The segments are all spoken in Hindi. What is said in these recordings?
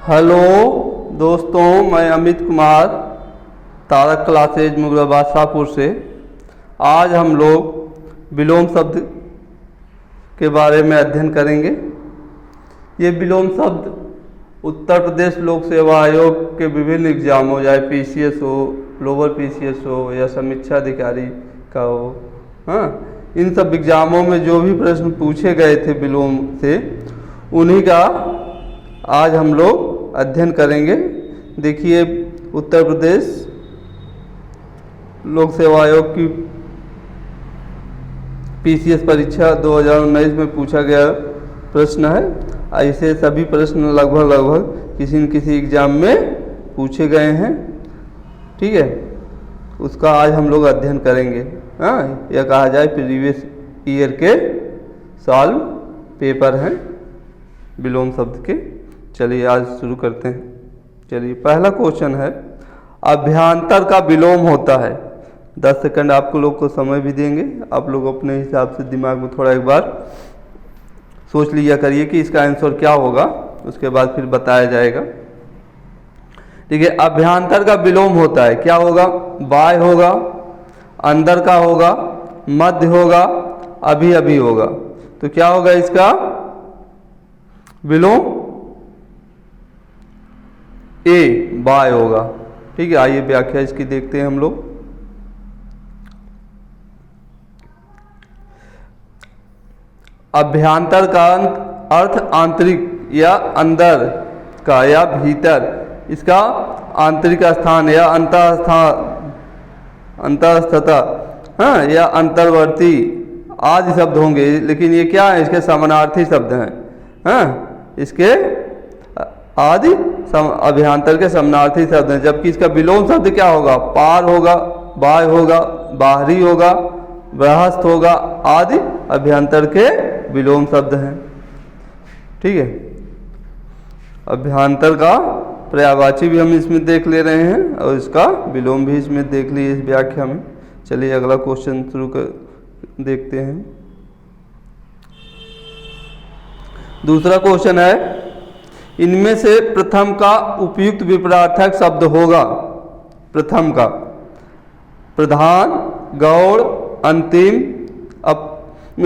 हेलो दोस्तों, मैं अमित कुमार तारक क्लासेज मुगलाबाद शाहपुर से। आज हम लोग विलोम शब्द के बारे में अध्ययन करेंगे। ये विलोम शब्द उत्तर प्रदेश लोक सेवा आयोग के विभिन्न एग्जामों, चाहे पीसीएस हो, लोअर पीसीएस हो या समीक्षा अधिकारी का हो, इन सब एग्जामों में जो भी प्रश्न पूछे गए थे विलोम से, उन्हीं का आज हम लोग अध्ययन करेंगे। देखिए, उत्तर प्रदेश लोक सेवा आयोग की पीसीएस परीक्षा 2019 में पूछा गया प्रश्न है। ऐसे सभी प्रश्न लगभग किसी न किसी एग्जाम में पूछे गए हैं। ठीक है, उसका आज हम लोग अध्ययन करेंगे। यह कहा जाए प्रीवियस ईयर के सॉल्व पेपर हैं विलोम शब्द के। चलिए आज शुरू करते हैं। चलिए, पहला क्वेश्चन है, अभ्यांतर का विलोम होता है। 10 सेकंड आपको लोग को समय भी देंगे। आप लोग अपने हिसाब से दिमाग में थोड़ा एक बार सोच लिया करिए कि इसका आंसर क्या होगा, उसके बाद फिर बताया जाएगा। ठीक है, अभ्यांतर का विलोम होता है। क्या होगा? बाय होगा, अंदर का होगा, मध्य होगा, अभी अभी होगा। तो क्या होगा इसका विलोम? ए, बाय होगा। ठीक है, आइए व्याख्या इसकी देखते हैं हम लोग। अभ्यांतर का अर्थ आंतरिक या अंदर का या भीतर, इसका आंतरिक स्थान या अंतःस्थता या अंतर्वर्ती आदि शब्द होंगे। लेकिन ये क्या है? इसके समानार्थी शब्द हैं। इसके आदि अभ्यांतर के समानार्थी शब्द हैं। जबकि इसका विलोम शब्द क्या होगा? पार होगा, बाय होगा, बाहरी होगा, बृहस्थ होगा आदि अभ्यांतर के विलोम शब्द हैं। ठीक है, अभ्यांतर का पर्यायवाची भी हम इसमें देख ले रहे हैं और इसका विलोम भी इसमें देख लिए इस व्याख्या में। चलिए अगला क्वेश्चन शुरू कर देखते हैं। दूसरा क्वेश्चन है, इनमें से प्रथम का उपयुक्त विपरीतार्थक शब्द होगा। प्रथम का प्रधान, गौड़, अंतिम,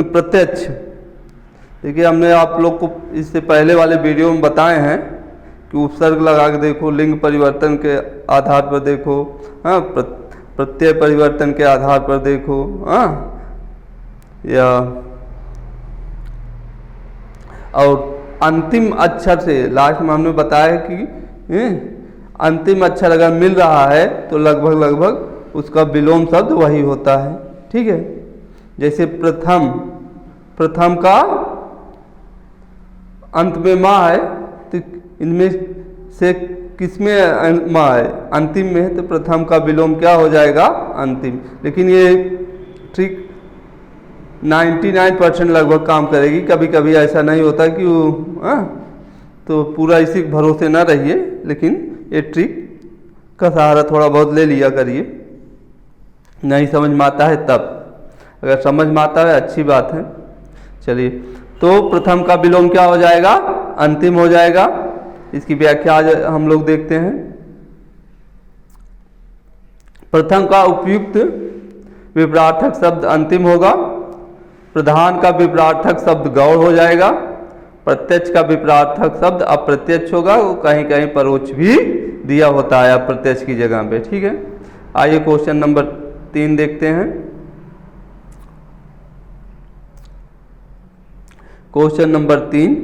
प्रत्यक्ष। देखिए, हमने आप लोग को इससे पहले वाले वीडियो में बताए हैं कि उपसर्ग लगा के देखो, लिंग परिवर्तन के आधार पर देखो, प्रत्यय परिवर्तन के आधार पर देखो, या और अंतिम अक्षर से, लास्ट में हमने बताया कि अंतिम अक्षर अगर मिल रहा है तो लगभग उसका विलोम शब्द वही होता है। ठीक है, जैसे प्रथम का अंत में माँ है, तो इनमें से किसमें माँ है? अंतिम में है, तो प्रथम का विलोम क्या हो जाएगा? अंतिम। लेकिन ये ट्रिक 99% लगभग काम करेगी। कभी कभी ऐसा नहीं होता कि वो तो पूरा इसी भरोसे ना रहिए, लेकिन ये ट्रिक का सहारा थोड़ा बहुत ले लिया करिए। नहीं समझ में आता है तब, अगर समझ में आता है अच्छी बात है। चलिए, तो प्रथम का विलोम क्या हो जाएगा? अंतिम हो जाएगा। इसकी व्याख्या आज हम लोग देखते हैं। प्रथम का उपयुक्त विपरीतार्थक शब्द अंतिम होगा। प्रधान का विपरीतार्थक शब्द गौड़ हो जाएगा। प्रत्यक्ष का विपरीतार्थक शब्द अप्रत्यक्ष होगा। वो कहीं कहीं परोक्ष भी दिया होता है अप्रत्यक्ष की जगह पे। ठीक है, आइए क्वेश्चन नंबर 3 देखते हैं। क्वेश्चन नंबर 3,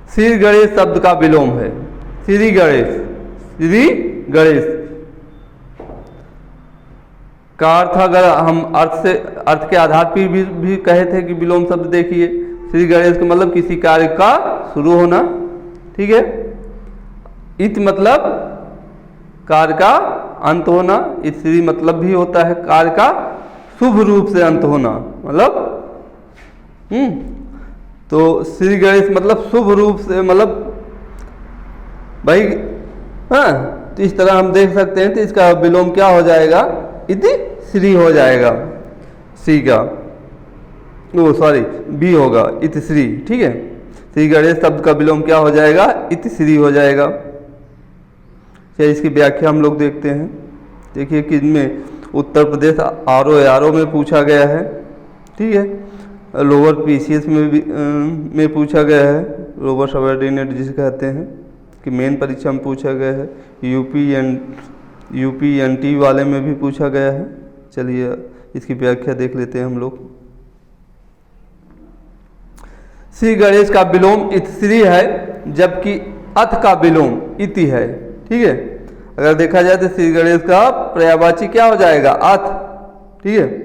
श्री गणेश शब्द का विलोम है। श्री गणेश का अर्थ अगर हम अर्थ के आधार पर भी कहे थे कि विलोम शब्द देखिए, श्री गणेश का मतलब किसी कार्य का शुरू होना। ठीक है, इत मतलब कार्य का अंत होना। इत श्री मतलब भी होता है कार्य का शुभ रूप से अंत होना, मतलब तो श्री गणेश मतलब शुभ रूप से, मतलब भाई तो इस तरह हम देख सकते हैं। तो इसका विलोम क्या हो जाएगा? इति श्री हो जाएगा। सी का बी होगा इतिश्री। ठीक है, श्री गणेश शब्द का विलोम क्या हो जाएगा? इति श्री हो जाएगा। चलिए इसकी व्याख्या हम लोग देखते हैं। देखिए कि इनमें उत्तर प्रदेश आरओ में पूछा गया है, ठीक है। लोअर पीसीएस में भी में पूछा गया है, लोअर सबऑर्डिनेट जिसे कहते हैं, कि मेन परीक्षा में पूछा गया है। यूपी एनटी वाले में भी पूछा गया है। चलिए इसकी व्याख्या देख लेते हैं हम लोग। श्री गणेश का विलोम इतश्री है, जबकि अथ का विलोम इति है, ठीक है। अगर देखा जाए तो श्री गणेश का पर्यायवाची क्या हो जाएगा? अथ, ठीक है।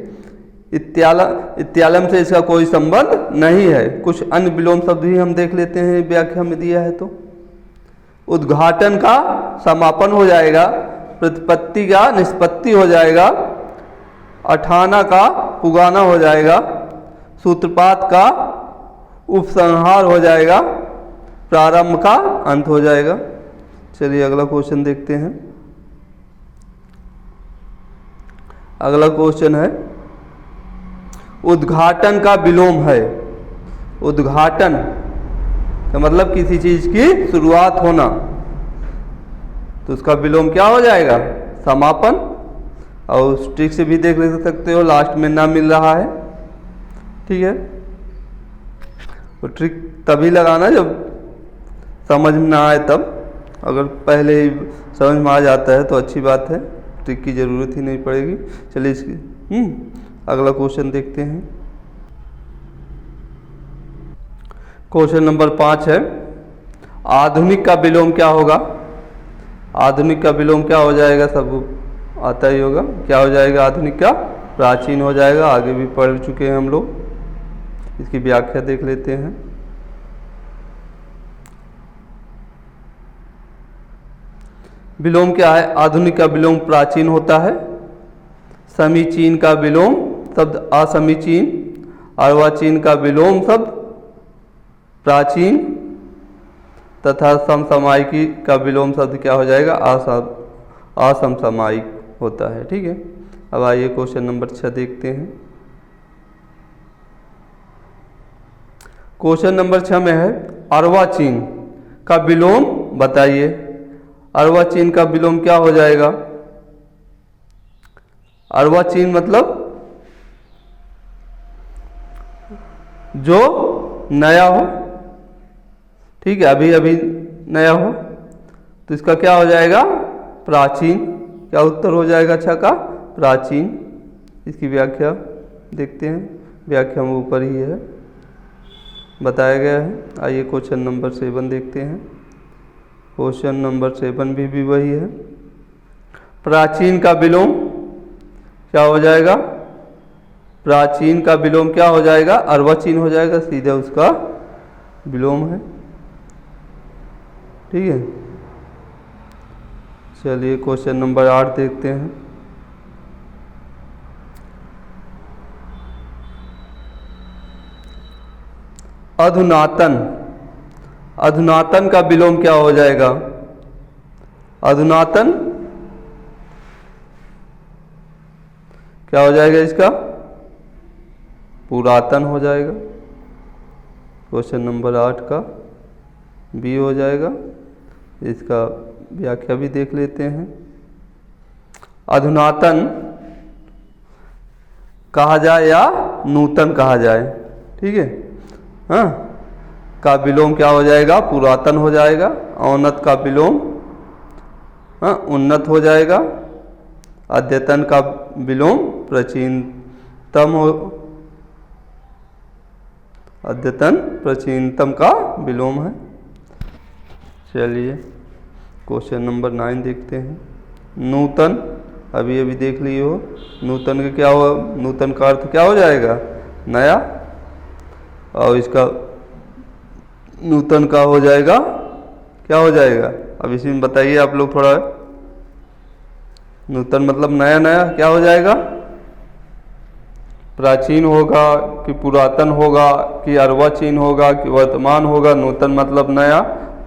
इत्यालम से इसका कोई संबंध नहीं है। कुछ अन्य विलोम शब्द भी हम देख लेते हैं, व्याख्या में दिया है। तो उद्घाटन का समापन हो जाएगा, प्रतिपत्ति का निष्पत्ति हो जाएगा, अठाना का पुगाना हो जाएगा, सूत्रपात का उपसंहार हो जाएगा, प्रारंभ का अंत हो जाएगा। चलिए अगला क्वेश्चन देखते हैं। अगला क्वेश्चन है, उद्घाटन का विलोम है। उद्घाटन का मतलब किसी चीज की शुरुआत होना, तो उसका विलोम क्या हो जाएगा? समापन। और उस ट्रिक से भी देख सकते हो, लास्ट में ना मिल रहा है, ठीक है। तो ट्रिक तभी लगाना जब समझ में ना आए तब। अगर पहले ही समझ में आ जाता है तो अच्छी बात है, ट्रिक की ज़रूरत ही नहीं पड़ेगी। चलिए इसकी अगला क्वेश्चन देखते हैं। क्वेश्चन नंबर 5 है, आधुनिक का विलोम क्या होगा? आधुनिक का विलोम क्या हो जाएगा? सब आता ही होगा। क्या हो जाएगा आधुनिक का? प्राचीन हो जाएगा। आगे भी पढ़ चुके हैं हम लोग, इसकी व्याख्या देख लेते हैं। विलोम क्या है? आधुनिक का विलोम प्राचीन होता है। समीचीन का विलोम शब्द असमीचीन, अर्वाचीन का विलोम शब्द प्राचीन, तथा समसामयिकी का विलोम शब्द क्या हो जाएगा? असमसामयिक होता है, ठीक है। अब आइए क्वेश्चन नंबर 6 देखते हैं। क्वेश्चन नंबर 6 में है, अर्वाचीन का विलोम बताइए। अर्वाचीन का विलोम क्या हो जाएगा? अर्वाचीन मतलब जो नया हो, ठीक है, अभी अभी नया हो, तो इसका क्या हो जाएगा? प्राचीन। क्या उत्तर हो जाएगा 6 का? प्राचीन। इसकी व्याख्या देखते हैं, व्याख्या में ऊपर ही है, बताया गया है। आइए क्वेश्चन नंबर 7 देखते हैं। क्वेश्चन नंबर 7 भी वही है। प्राचीन का विलोम क्या हो जाएगा? प्राचीन का विलोम क्या हो जाएगा? अर्वाचीन हो जाएगा, सीधा उसका विलोम है, ठीक है। चलिए क्वेश्चन नंबर 8 देखते हैं। अधुनातन, अधुनातन का विलोम क्या हो जाएगा? अधुनातन क्या हो जाएगा इसका? पुरातन हो जाएगा। क्वेश्चन नंबर 8 का बी हो जाएगा। इसका व्याख्या भी देख लेते हैं। अधुनातन कहा जाए या नूतन कहा जाए, ठीक है, हाँ, का विलोम क्या हो जाएगा? पुरातन हो जाएगा। औन्नत का विलोम हाँ उन्नत हो जाएगा। अद्यतन का विलोम प्राचीनतम हो, अद्यतन प्राचीनतम का विलोम है। चलिए क्वेश्चन नंबर 9 देखते हैं। नूतन अभी अभी देख लिए हो, नूतन का क्या हो? नूतन का अर्थ क्या हो जाएगा? नया। और इसका नूतन का हो जाएगा, क्या हो जाएगा? अब इसी में बताइए आप लोग थोड़ा। नूतन मतलब नया नया, क्या हो जाएगा? प्राचीन होगा कि पुरातन होगा कि अर्वाचीन होगा कि वर्तमान होगा? नूतन मतलब नया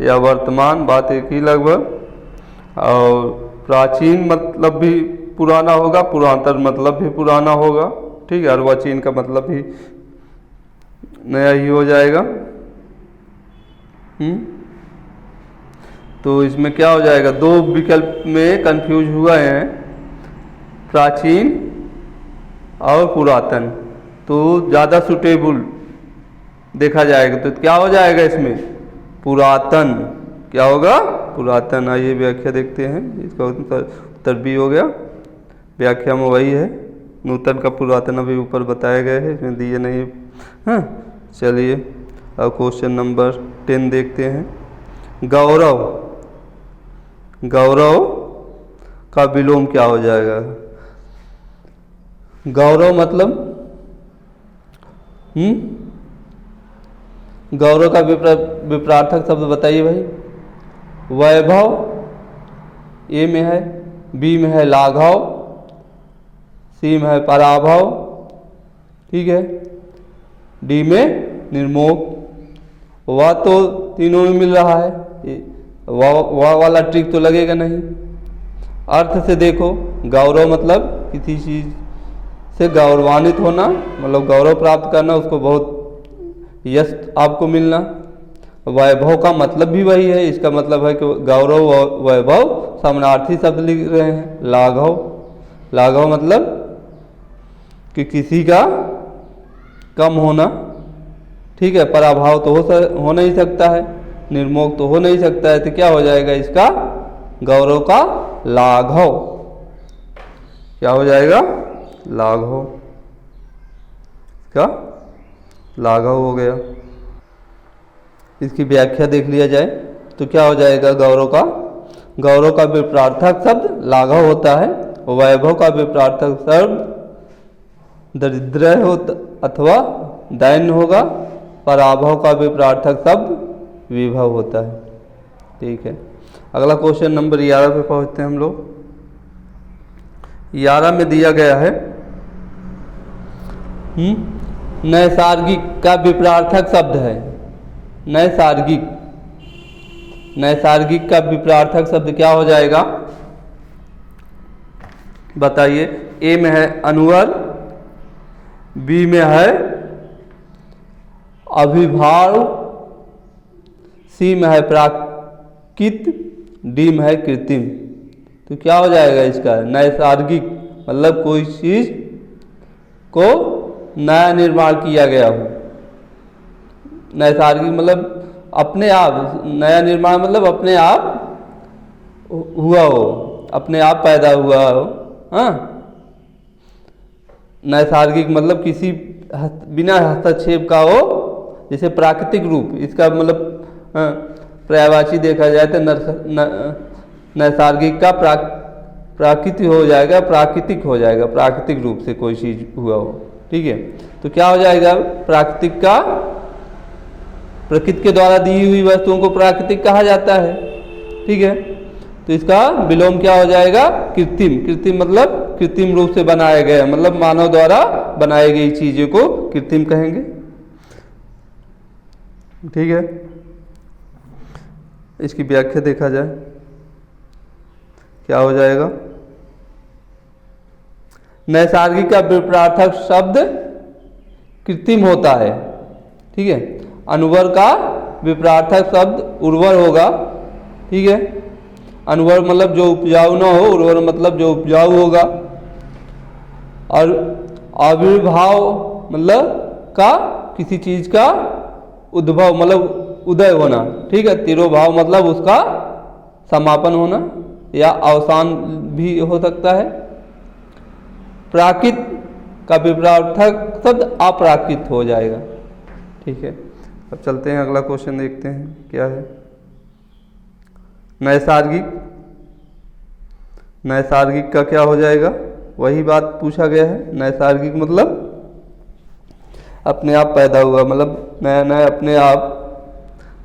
या वर्तमान, बात एक ही लगभग। और प्राचीन मतलब भी पुराना होगा, पुरातन मतलब भी पुराना होगा, ठीक है। अर्वाचीन का मतलब भी नया ही हो जाएगा। तो इसमें क्या हो जाएगा, दो विकल्प में कंफ्यूज हुआ है, प्राचीन और पुरातन, तो ज़्यादा सुटेबल देखा जाएगा, तो क्या हो जाएगा इसमें, पुरातन। क्या होगा, पुरातन। आइए व्याख्या देखते हैं, इसका उत्तर भी हो गया, व्याख्या में वही है, नूतन का पुरातन अभी ऊपर बताए गए हैं, इसमें दिए नहीं। हाँ, चलिए अब क्वेश्चन नंबर 10 देखते हैं। गौरव, गौरव का विलोम क्या हो जाएगा। गौरव मतलब गौरव का विपरार्थक शब्द बताइए भाई। वैभव ए में है, बी में है लाघव, सी में है पराभव, ठीक है, डी में निर्मोह। वह तो तीनों में मिल रहा है, वह वाला ट्रिक तो लगेगा नहीं। अर्थ से देखो, गौरव मतलब किसी चीज़ से गौरवान्वित होना, मतलब गौरव प्राप्त करना, उसको बहुत यश आपको मिलना। वैभव का मतलब भी वही है, इसका मतलब है कि गौरव और वैभव समानार्थी शब्द लिख रहे हैं। लाघव, लाघव मतलब कि किसी का कम होना, ठीक है। पराभव तो हो नहीं सकता है, निर्मोह तो हो नहीं सकता है, तो क्या हो जाएगा इसका, गौरव का लाघव। क्या हो जाएगा, लाघव, क्या लाघव हो गया। इसकी व्याख्या देख लिया जाए तो क्या हो जाएगा, गौरव का, गौरव का विपरार्थक शब्द लाघव होता है। वैभव का विपरार्थक शब्द दरिद्र होता अथवा दैन्य होगा। पराभव का विपरार्थक शब्द विभव होता है, ठीक है। अगला क्वेश्चन नंबर 11 पे पहुंचते हैं हम लोग। 11 में दिया गया है, नैसर्गिक का विपरार्थक शब्द है। नैसर्गिक, नैसर्गिक का विपरार्थक शब्द क्या हो जाएगा, बताइए। ए में है अनवर, बी में है अभिभाव, सी में है प्राकृत, डी में है कृत्रिम। तो क्या हो जाएगा इसका, नैसर्गिक मतलब कोई चीज को नया निर्माण किया गया हो। नैसर्गिक मतलब अपने आप, नया निर्माण मतलब अपने आप हुआ हो, अपने आप पैदा हुआ हो। हाँ, नैसर्गिक मतलब किसी बिना हस्तक्षेप का हो, जैसे प्राकृतिक रूप, इसका मतलब पर्यायवाची देखा जाए तो नैसर्गिक का प्राकृतिक हो जाएगा, प्राकृतिक हो जाएगा, प्राकृतिक रूप से कोई चीज हुआ हो, ठीक है। तो क्या हो जाएगा, प्राकृतिक का, प्रकृति के द्वारा दी हुई वस्तुओं को प्राकृतिक कहा जाता है, ठीक है। तो इसका विलोम क्या हो जाएगा, कृत्रिम। कृत्रिम मतलब कृत्रिम रूप से बनाया गया, मतलब मानव द्वारा बनाई गई चीजों को कृत्रिम कहेंगे, ठीक है। इसकी व्याख्या देखा जाए क्या हो जाएगा, नैसर्गिक का विपरार्थक शब्द कृत्रिम होता है, ठीक है। अनुवर का विपरार्थक शब्द उर्वर होगा, ठीक है। अनुवर मतलब जो उपजाऊ ना हो, उर्वर मतलब जो उपजाऊ होगा। और आविर्भाव मतलब का किसी चीज का उद्भव मतलब उदय होना, ठीक है। तिरोभाव मतलब उसका समापन होना या अवसान भी हो सकता है। प्राकृत का विपरार्थक शब्द अप्राकृत हो जाएगा, ठीक है। अब चलते हैं अगला क्वेश्चन देखते हैं क्या है। नैसर्गिक, नैसर्गिक का क्या हो जाएगा, वही बात पूछा गया है। नैसर्गिक मतलब अपने आप पैदा हुआ, मतलब नया नया अपने आप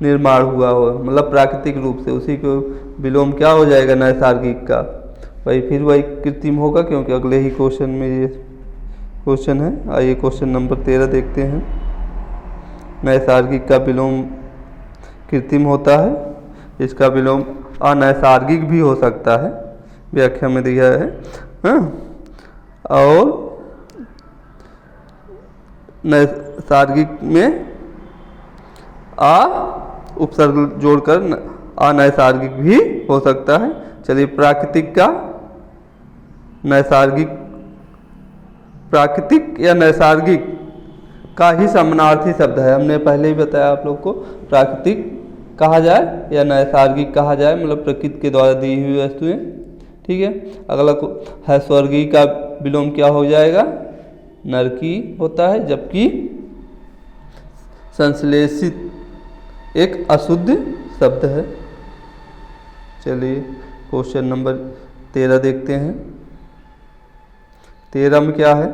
निर्माण हुआ हो, मतलब प्राकृतिक रूप से, उसी को विलोम क्या हो जाएगा, नैसर्गिक का। भाई फिर वही कृत्रिम होगा, क्योंकि अगले ही क्वेश्चन में ये क्वेश्चन है। आइए क्वेश्चन नंबर 13 देखते हैं। नैसर्गिक का विलोम कृत्रिम होता है, इसका विलोम अनैसर्गिक भी हो सकता है, व्याख्या में दिया है। हाँ? और नैसर्गिक में उपसर्ग जोड़कर अनैसर्गिक भी हो सकता है। चलिए प्राकृतिक का नैसर्गिक, प्राकृतिक या नैसर्गिक का ही समानार्थी शब्द है। हमने पहले ही बताया आप लोग को, प्राकृतिक कहा जाए या नैसर्गिक कहा जाए, मतलब प्रकृति के द्वारा दी हुई वस्तुएं। ठीक है, अगला है स्वर्गीय का विलोम क्या हो जाएगा, नरकी होता है, जबकि संश्लेषित एक अशुद्ध शब्द है। चलिए क्वेश्चन नंबर 13 देखते हैं। 13 में क्या है,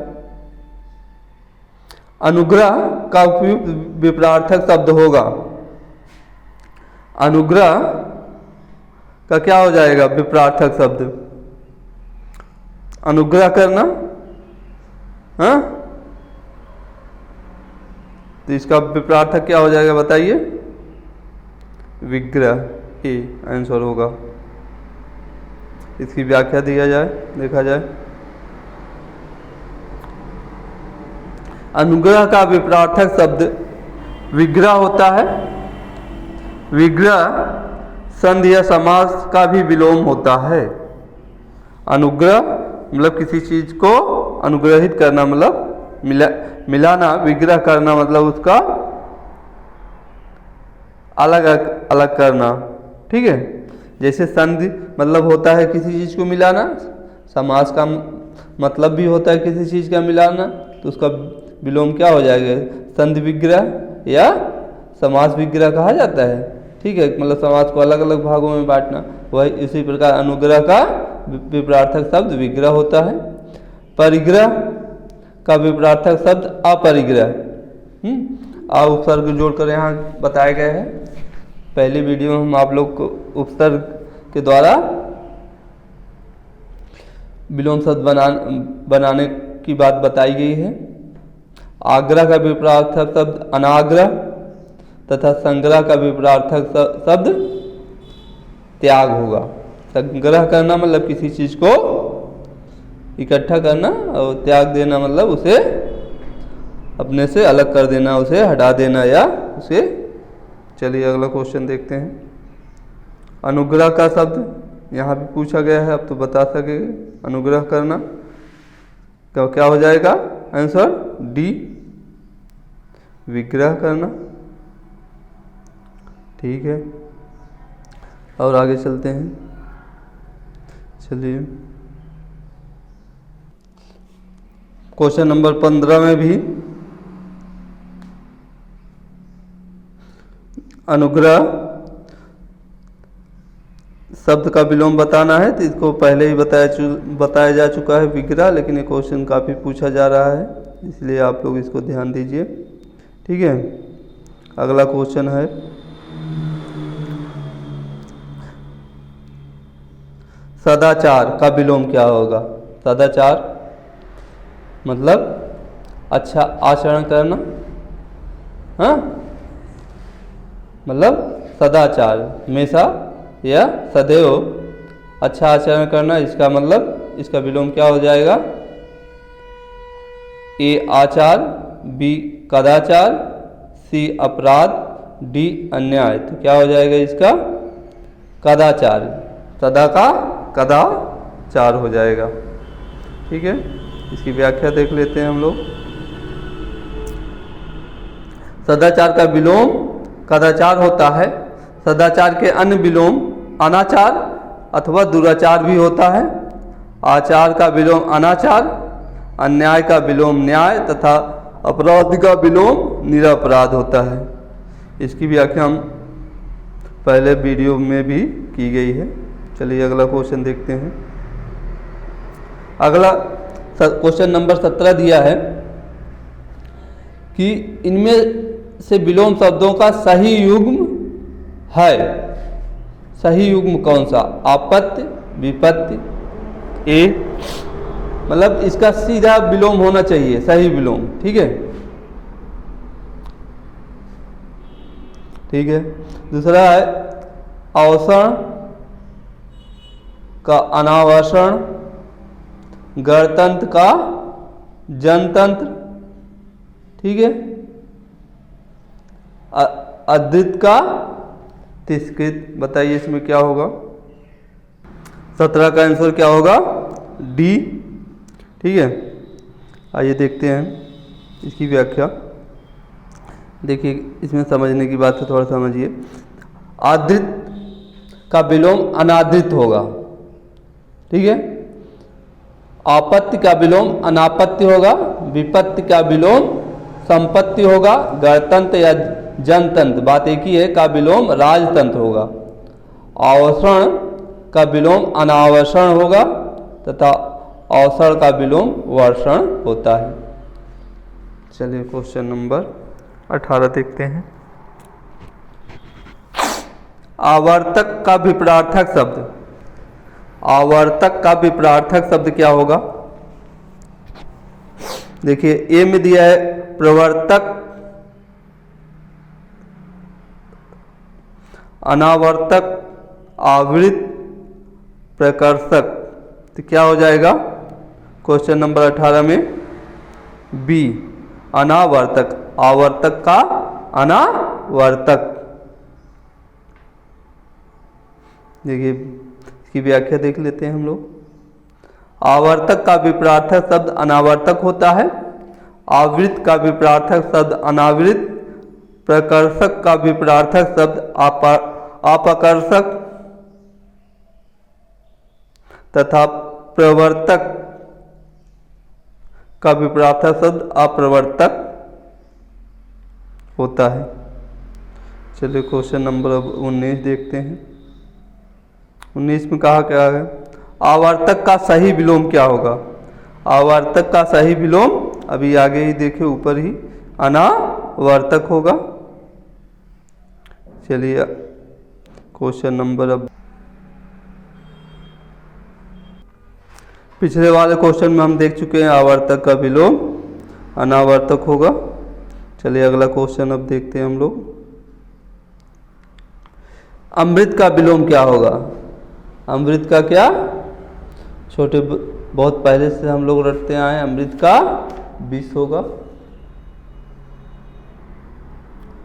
अनुग्रह का उपयुक्त विपरार्थक शब्द होगा। अनुग्रह का क्या हो जाएगा विपरार्थक शब्द, अनुग्रह करना, हाँ, तो इसका विपरार्थक क्या हो जाएगा बताइए, विग्रह, ए आंसर होगा। इसकी व्याख्या दिया जाए, देखा जाए। अनुग्रह का विपरार्थक शब्द विग्रह होता है। विग्रह संधि या समास का भी विलोम होता है। अनुग्रह मतलब किसी चीज को अनुग्रहित करना, मतलब मिलाना, विग्रह करना मतलब उसका अलग अलग करना। ठीक है, जैसे संधि मतलब होता है किसी चीज को मिलाना, समास का मतलब भी होता है किसी चीज का मिलाना, तो उसका विलोम क्या हो जाएगा, संधि विग्रह या समास विग्रह कहा जाता है। ठीक है, मतलब समास को अलग अलग भागों में बांटना। वही इसी प्रकार अनुग्रह का विपरार्थक शब्द विग्रह होता है। परिग्रह का विपरार्थक शब्द अपरिग्रह। उपसर्ग जोड़कर यहाँ बताए गए हैं। पहली वीडियो में हम आप लोग को उपसर्ग के द्वारा विलोम शब्द बनाने की बात बताई गई है। आग्रह का विपरार्थक शब्द अनाग्रह तथा संग्रह का विपरार्थक शब्द त्याग होगा। संग्रह करना मतलब किसी चीज को इकट्ठा करना, और त्याग देना मतलब उसे अपने से अलग कर देना, उसे हटा देना या उसे। चलिए अगला क्वेश्चन देखते हैं। अनुग्रह का शब्द यहाँ भी पूछा गया है, अब तो बता सकेंगे। अनुग्रह करना क्या हो जाएगा, आंसर डी, विग्रह करना। ठीक है, और आगे चलते हैं। चलिए क्वेश्चन नंबर 15 में भी अनुग्रह शब्द का विलोम बताना है, तो इसको पहले ही बताया जा चुका है विग्रह, लेकिन ये क्वेश्चन काफ़ी पूछा जा रहा है, इसलिए आप लोग इसको ध्यान दीजिए। ठीक है, अगला क्वेश्चन है सदाचार का विलोम क्या होगा। सदाचार मतलब अच्छा आचरण करना, हाँ, मतलब सदाचार हमेशा या सदैव अच्छा आचरण करना। इसका मतलब इसका विलोम क्या हो जाएगा, ए आचार, बी कदाचार, सी अपराध, डी अन्याय। तो क्या हो जाएगा इसका, कदाचार, सदा का कदाचार हो जाएगा। ठीक है, इसकी व्याख्या देख लेते हैं हम लोग। सदाचार का विलोम कदाचार होता है। सदाचार के अन्य विलोम अनाचार अथवा दुराचार भी होता है। आचार का विलोम अनाचार, अन्याय का विलोम न्याय तथा अपराध का विलोम निरपराध होता है। इसकी व्याख्या हम पहले वीडियो में भी की गई है। चलिए अगला क्वेश्चन देखते हैं। अगला क्वेश्चन नंबर 17 दिया है कि इनमें से विलोम शब्दों का सही युग्म है। सही युग्म कौन सा, आपत्ति, विपत्ति, ए, मतलब इसका सीधा विलोम होना चाहिए, सही विलोम। ठीक है, ठीक है। दूसरा है अवसरण का अनावरण, गणतंत्र का जनतंत्र, ठीक है, अद्वित का तिष्कृत। बताइए इसमें क्या होगा? 17 का आंसर क्या होगा? डी। ठीक है, आइए देखते हैं इसकी व्याख्या। देखिए इसमें समझने की बात है, थोड़ा समझिए। आदृत का विलोम अनादृत होगा। ठीक है, आपत्ति का विलोम अनापत्ति होगा, विपत्ति का विलोम संपत्ति होगा, गणतंत्र या जनतंत्र, बात एक ही है, का विलोम राजतंत्र होगा। आवर्षण का विलोम अनावर्षण होगा तथा अवसर का विलोम वर्षण होता है। चलिए क्वेश्चन नंबर 18 देखते हैं। आवर्तक का विपरार्थक शब्द, आवर्तक का विपरार्थक शब्द क्या होगा? देखिए ए में दिया है प्रवर्तक, अनावर्तक, आवृत, प्रकर्षक, तो क्या हो जाएगा क्वेश्चन नंबर 18 में? बी, अनावर्तक। आवर्तक का अनावर्तक। देखिए इसकी व्याख्या देख लेते हैं हम लोग। आवर्तक का विपरार्थक शब्द अनावर्तक होता है, आवृत का विपरार्थक शब्द अनावृत, प्रकर्षक का विपरार्थक शब्द अपकर्षक तथा प्रवर्तक का विपरार्थक शब्द अप्रवर्तक होता है। चलिए क्वेश्चन नंबर 19 देखते हैं। 19 में कहा क्या है? आवर्तक का सही विलोम क्या होगा? आवर्तक का सही विलोम अभी आगे ही देखिए, ऊपर ही, अनावर्तक होगा। चलिए क्वेश्चन नंबर, अब पिछले वाले क्वेश्चन में हम देख चुके हैं आवर्तक का विलोम अनावर्तक होगा। चलिए अगला क्वेश्चन अब देखते हैं हम लोग। अमृत का विलोम क्या होगा? अमृत का क्या? छोटे बहुत पहले से हम लोग रटते आए, अमृत का विष होगा।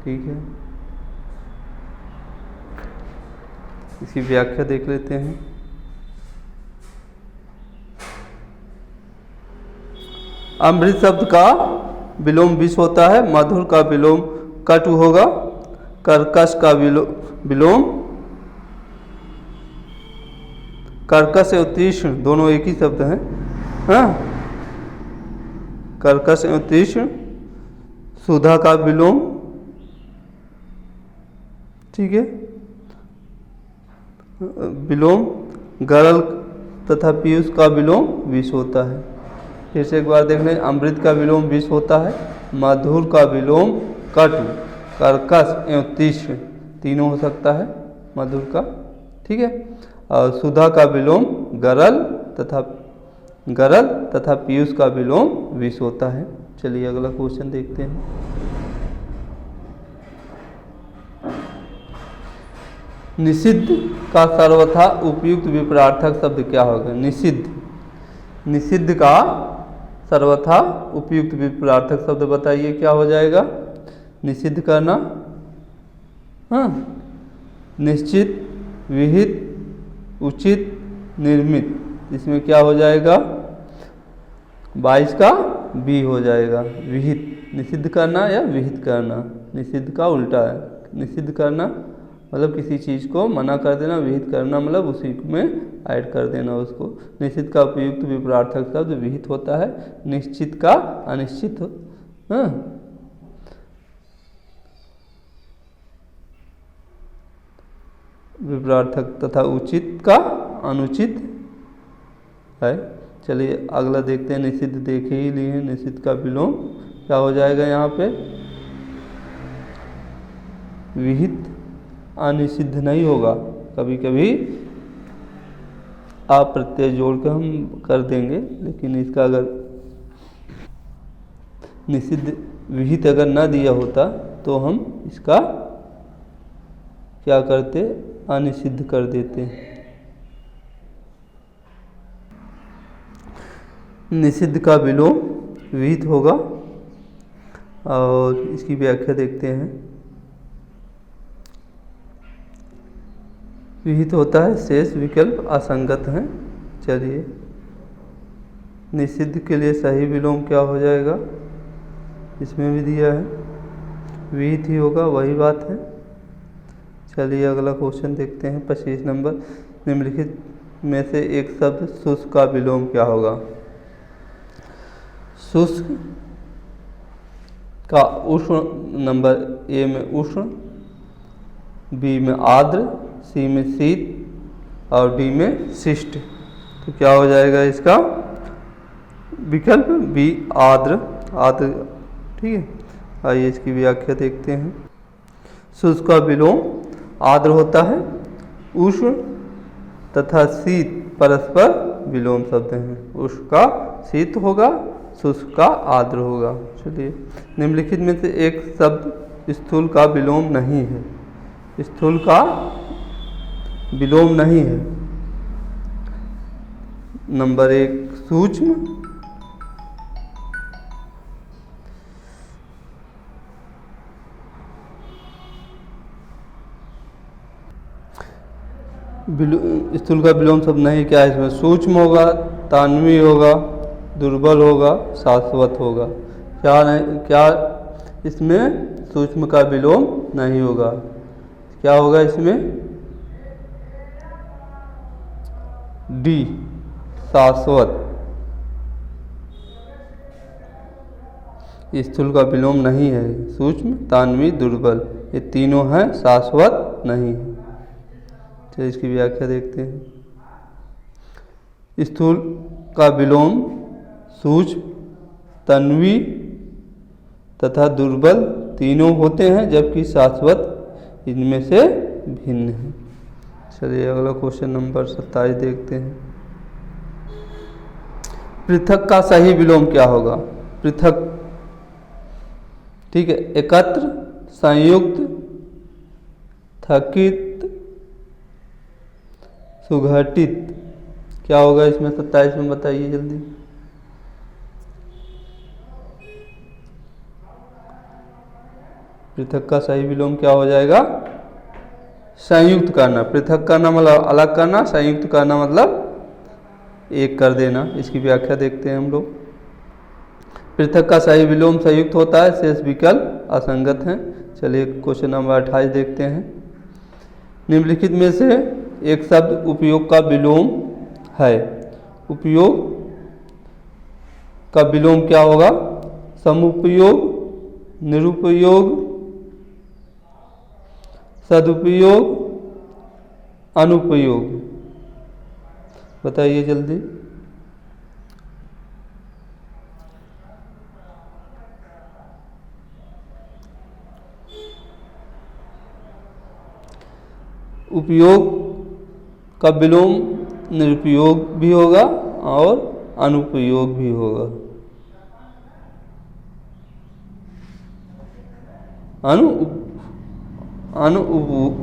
ठीक है, इसकी व्याख्या देख लेते हैं। अमृत शब्द का विलोम विष होता है, मधुर का विलोम कटु होगा, कर्कश का विलोम, कर्कश एवं तीक्ष्ण दोनों एक ही शब्द हैं, हाँ, कर्कश एवं तीक्ष्ण, सुधा का विलोम, ठीक है, विलोम गरल तथा पीयूष का विलोम विष होता है। फिर से एक बार देख लें, अमृत का विलोम विष होता है, मधुर का विलोम कटु, कर्कश एवं तीक्ष्ण तीनों हो सकता है मधुर का, ठीक है, और सुधा का विलोम गरल तथा पीयूष का विलोम विष होता है। चलिए अगला क्वेश्चन देखते हैं। निषिद्ध का सर्वथा उपयुक्त विपरार्थक शब्द क्या होगा? निषिद्ध, निषिद्ध का सर्वथा उपयुक्त विपरार्थक शब्द बताइए क्या हो जाएगा? निषिद्ध करना, हाँ, निश्चित, विहित, उचित, निर्मित, इसमें क्या हो जाएगा? 22 का बी हो जाएगा, विहित। निषिद्ध करना या विहित करना, निषिद्ध का उल्टा है। निषिद्ध करना मतलब किसी चीज़ को मना कर देना, विहित करना मतलब उसी में ऐड कर देना उसको। निश्चित का उपयुक्त विपरार्थक शब्द विहित होता है, निश्चित का अनिश्चित, हाँ, विपरार्थक तथा उचित का अनुचित है। चलिए अगला देखते हैं। निषिद्ध देखे ही लिए हैं, निषिद्ध का विलोम क्या हो जाएगा यहाँ पे? विहित, अनिषिद्ध नहीं होगा, कभी कभी आप प्रत्यय जोड़ कर हम कर देंगे, लेकिन इसका अगर निषिद्ध विहित अगर ना दिया होता तो हम इसका क्या करते? अनिषिद्ध कर देते। निषिद्ध का विलोम विहित होगा और इसकी व्याख्या देखते हैं। विहित होता है, शेष विकल्प असंगत हैं। चलिए, निषिद्ध के लिए सही विलोम क्या हो जाएगा, इसमें भी दिया है, विहित ही होगा, वही बात है। चलिए अगला क्वेश्चन देखते हैं 25 नंबर। निम्नलिखित में से एक शब्द शुष्क का विलोम क्या होगा। शुष्क का उष्ण, नंबर ए में उष्ण, बी में आर्द्र, सी में शीत और डी में शिष्ट। तो क्या हो जाएगा इसका विकल्प बी आर्द्र। आर्द्र, ठीक है। आइए इसकी व्याख्या देखते हैं। शुष्क का विलोम आर्द्र होता है, उष्ण तथा शीत परस्पर विलोम शब्द हैं। उष्ण का शीत होगा, शुष्क का आर्द्र होगा। चलिए, निम्नलिखित में से एक शब्द स्थूल का विलोम नहीं है। स्थूल का विलोम नहीं है। नंबर 1 सूक्ष्म, स्थूल का विलोम शब्द नहीं, क्या है इसमें, सूक्ष्म होगा, तान्वी होगा, दुर्बल होगा, शाश्वत होगा। क्या नहीं, क्या इसमें सूक्ष्म का विलोम नहीं होगा। क्या होगा इसमें, डी शाश्वत। स्थूल का विलोम नहीं है। सूक्ष्म, तान्वी, दुर्बल, ये तीनों हैं, शाश्वत नहीं है। चलिए इसकी व्याख्या देखते हैं। स्थूल का विलोम सूक्ष्म, तन्वी तथा दुर्बल तीनों होते हैं, जबकि शाश्वत इनमें से भिन्न है। चलिए अगला क्वेश्चन नंबर 27 देखते हैं। पृथक का सही विलोम क्या होगा। पृथक, ठीक है, एकत्र, संयुक्त, थकित, सुघटित। क्या होगा इसमें 27 में, बताइए जल्दी। पृथक का सही विलोम क्या हो जाएगा, संयुक्त करना। पृथक करना मतलब अलग करना, संयुक्त करना मतलब एक कर देना। इसकी व्याख्या देखते हैं हम लोग। पृथक का सही विलोम संयुक्त होता है, शेष विकल्प असंगत हैं। चलिए क्वेश्चन नंबर 28 देखते हैं। निम्नलिखित में से एक शब्द उपयोग का विलोम है। उपयोग का विलोम क्या होगा, समुपयोग, निरुपयोग, सदुपयोग, अनुपयोग। बताइए जल्दी। उपयोग का विलोम निरुपयोग भी होगा और अनुपयोग भी होगा।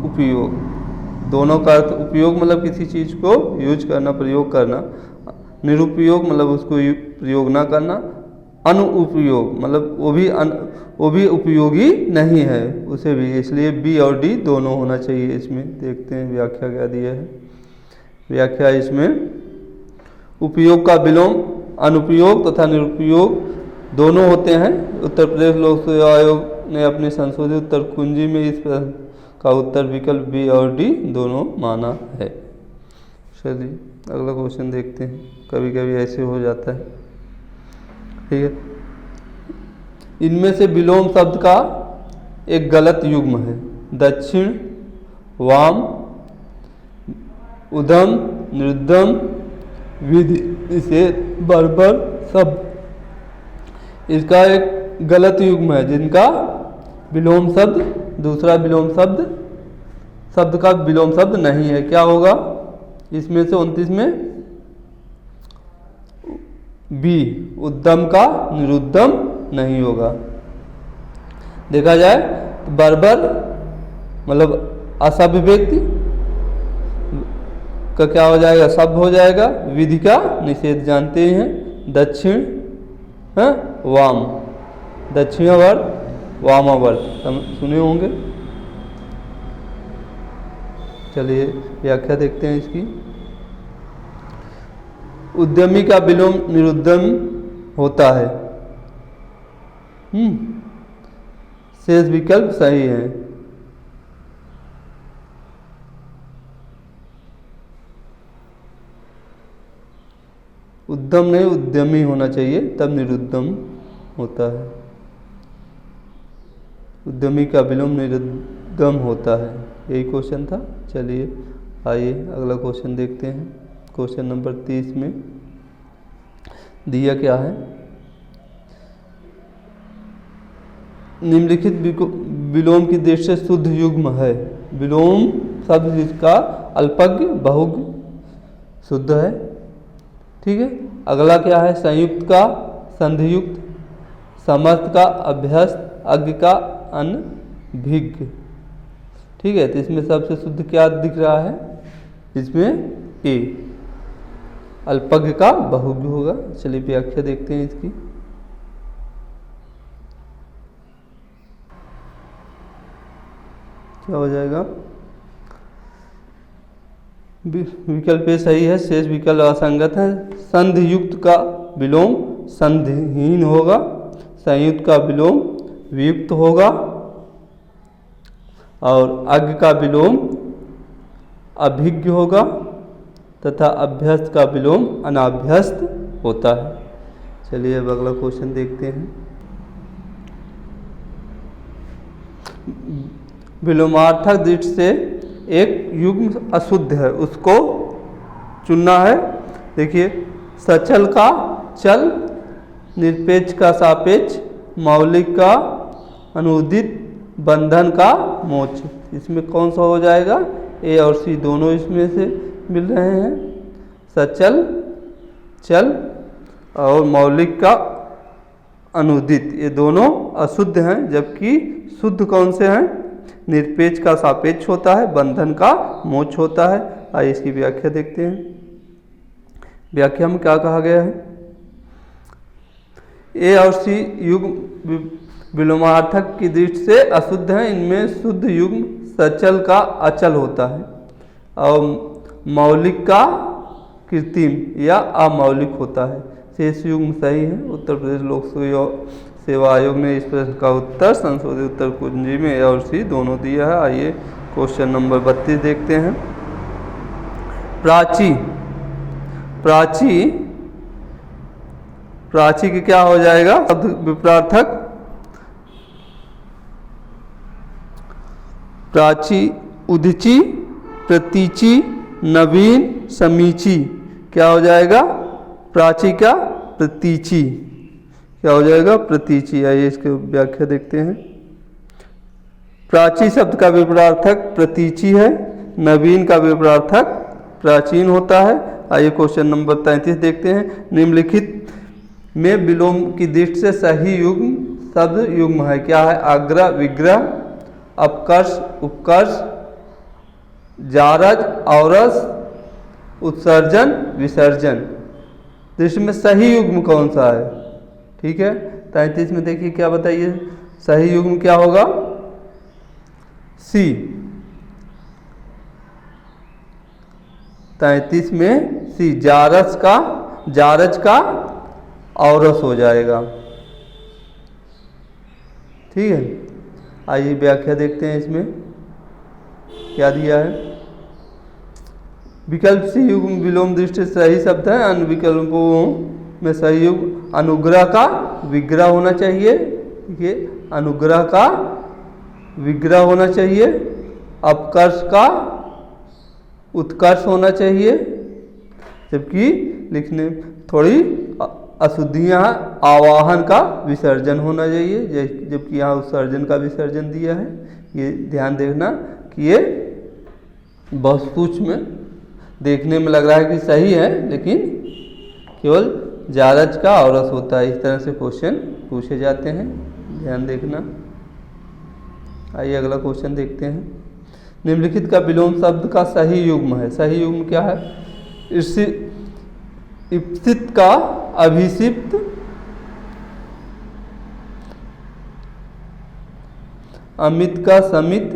उपयोग, दोनों का अर्थ उपयोग मतलब किसी चीज़ को यूज करना, प्रयोग करना। निरुपयोग मतलब उसको प्रयोग ना करना। अनुपयोग मतलब वो भी उपयोगी नहीं है, उसे भी। इसलिए बी और डी दोनों होना चाहिए इसमें। देखते हैं व्याख्या क्या दिया है। व्याख्या इसमें, उपयोग का विलोम अनुपयोग तथा निरुपयोग दोनों होते हैं। उत्तर प्रदेश लोक सेवा आयोग ने अपनी संशोधित उत्तर कुंजी में इस प्रश्न का उत्तर विकल्प बी और डी दोनों माना है। चलिए अगला क्वेश्चन देखते हैं। कभी कभी ऐसे हो जाता है, ठीक है। इनमें से विलोम शब्द का एक गलत युग्म है। दक्षिण, वाम, उदम, निर्दम, विधि, निषेध, बर्बर शब्द इसका एक गलत युग्म है, जिनका विलोम शब्द, दूसरा विलोम शब्द का विलोम शब्द नहीं है। क्या होगा इसमें से 29 में, बी, उद्दम का निरुद्दम नहीं होगा। देखा जाए तो बर्बर मतलब असभ्य व्यक्ति का क्या हो जाएगा, शब्द हो जाएगा। विधि का निषेध जानते हैं। दक्षिण, वाम, दक्षिणावर्त, वामावर्त सुने होंगे। चलिए व्याख्या देखते हैं इसकी। उद्यमी का विलोम निरुद्यम होता है। शेष विकल्प सही है। उद्यम नहीं उद्यमी होना चाहिए, तब निरुद्यम होता है। उद्यमी का विलोम निरुद्यम होता है, यही क्वेश्चन था। चलिए आइए अगला क्वेश्चन देखते हैं। क्वेश्चन नंबर 30 में दिया क्या है, निम्नलिखित विलोम की दृष्टि से शुद्ध युग्म है। विलोम शब्द जिसका अल्पज्ञ बहुज्ञ शुद्ध है। ठीक है, अगला क्या है, संयुक्त का संधियुक्त, समर्थ का अभ्यस्त, अज्ञ का अनभिज्ञ। ठीक है, तो इसमें सबसे शुद्ध क्या दिख रहा है, इसमें ए अल्पज्ञ का बहुज्ञ होगा। चलिए व्याख्या देखते हैं इसकी। क्या हो जाएगा, विकल्प ए सही है, शेष विकल्प असंगत है। संधियुक्त का विलोम संधिहीन होगा, संयुक्त का विलोम वियुक्त होगा, और अज्ञ का विलोम अभिज्ञ होगा, तथा अभ्यस्त का विलोम अनाभ्यस्त होता है। चलिए अब अगला क्वेश्चन देखते हैं। विलोमार्थक दृष्टि से एक युग्म अशुद्ध है, उसको चुनना है। देखिए, सचल का चल, निरपेक्ष का सापेक्ष, मौलिक का अनुदित, बंधन का मोक्ष। इसमें कौन सा हो जाएगा, ए और सी दोनों इसमें से मिल रहे हैं। सचल चल और मौलिक का अनुदित, ये दोनों अशुद्ध हैं, जबकि शुद्ध कौन से हैं, निरपेक्ष का सापेक्ष होता है, बंधन का मोक्ष होता है। आइए इसकी व्याख्या देखते हैं। व्याख्या में क्या कहा गया है, ए और सी युग्म विलोमार्थक की दृष्टि से अशुद्ध है। इनमें शुद्ध युग्म सचल का अचल होता है और मौलिक का कृत्रिम या अमौलिक होता है। शेष युग्म सही है। उत्तर प्रदेश लोक सेवा आयोग ने इस प्रश्न का उत्तर संशोधित उत्तर कुंजी में ए और सी दोनों दिया है। आइए क्वेश्चन नंबर 32 देखते हैं। प्राची, प्राची, प्राची की क्या हो जाएगा, शब्द विपरार्थक। प्राची, उदिची, प्रतीची, नवीन, समीची, क्या हो जाएगा, प्राची का प्रतीची, क्या हो जाएगा, प्रतीची। आइए इसकी व्याख्या देखते हैं। प्राची शब्द का विपरार्थक प्रतीची है, नवीन का विपरार्थक प्राचीन होता है। आइए क्वेश्चन नंबर 33 देखते हैं। निम्नलिखित में विलोम की दृष्टि से सही युग्म शब्द युग्म है, क्या है, आग्रह विग्रह, अपकर्ष उपकर्ष, जारज औरस, उत्सर्जन विसर्जन। दृष्टि में सही युग्म कौन सा है, ठीक है। 33 में देखिए क्या बताइए, सही युग्म क्या होगा, सी। 33 में सी, जारस का, जारज का औरस हो जाएगा, ठीक है। आइए व्याख्या देखते हैं इसमें क्या दिया है। विकल्प सी युग्म विलोम दृष्टि से सही शब्द है। अन्य विकल्पों में सही युग्म अनुग्रह का विग्रह होना चाहिए, ठीक है, अनुग्रह का विग्रह होना चाहिए, अपकर्ष का उत्कर्ष होना चाहिए, जबकि लिखने थोड़ी अशुद्धियाँ, आवाहन का विसर्जन होना चाहिए, जबकि यहाँ उत्सर्जन का विसर्जन दिया है। ये ध्यान देखना कि ये बहुत सूक्ष्म देखने में लग रहा है कि सही है, लेकिन केवल जारज का औरस होता है। इस तरह से क्वेश्चन पूछे जाते हैं, ध्यान देखना। आइए अगला क्वेश्चन देखते हैं। निम्नलिखित का विलोम शब्द का सही युग्म है। सही युग्म क्या है, इप्सित का अभिषिप्त, अमित का समित,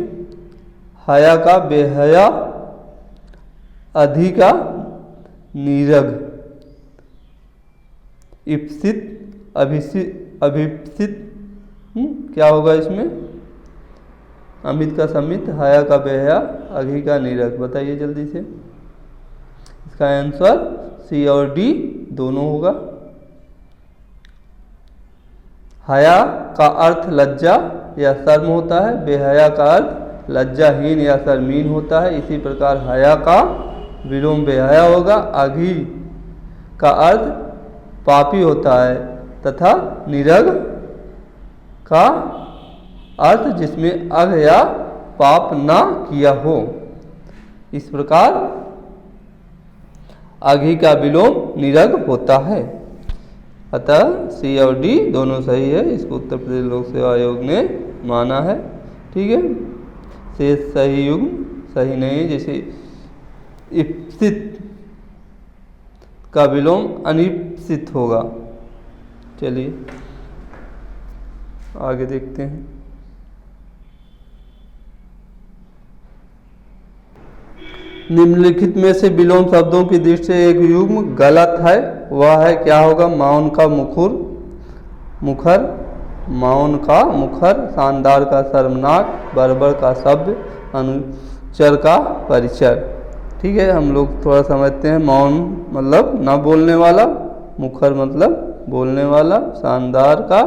हया का बेहया, अधि का नीरग, इप्सित, अभिप्सित, क्या होगा इसमें? अमित का समित, हया का बेहया, अघि का नीरग। बताइए जल्दी से। इसका आंसर सी और डी दोनों होगा। हया का अर्थ लज्जा या शर्म होता है, बेहया का अर्थ लज्जाहीन या शर्मीन होता है। इसी प्रकार हया का विलोम बेहया होगा। अघि का अर्थ पापी होता है तथा नीरग का अर्थ जिसमें अघ या पाप ना किया हो। इस प्रकार अघि का विलोम नीरग होता है। अतः सी और डी दोनों सही है। इसको उत्तर प्रदेश लोक सेवा आयोग ने माना है। ठीक है, शेष सही युग्म सही नहीं है। जैसे इप्सित का विलोम अनिप्सित होगा। चलिए आगे देखते हैं। निम्नलिखित में से विलोम शब्दों की दृष्टि से एक युग्म गलत है, वह है क्या होगा? माउन का मुखर, माउन का मुखर, शानदार का शर्मनाक, बर्बर का शब्द, अनुचर का परिचर। ठीक है, हम लोग थोड़ा समझते हैं। मौन मतलब ना बोलने वाला, मुखर मतलब बोलने वाला, शानदार का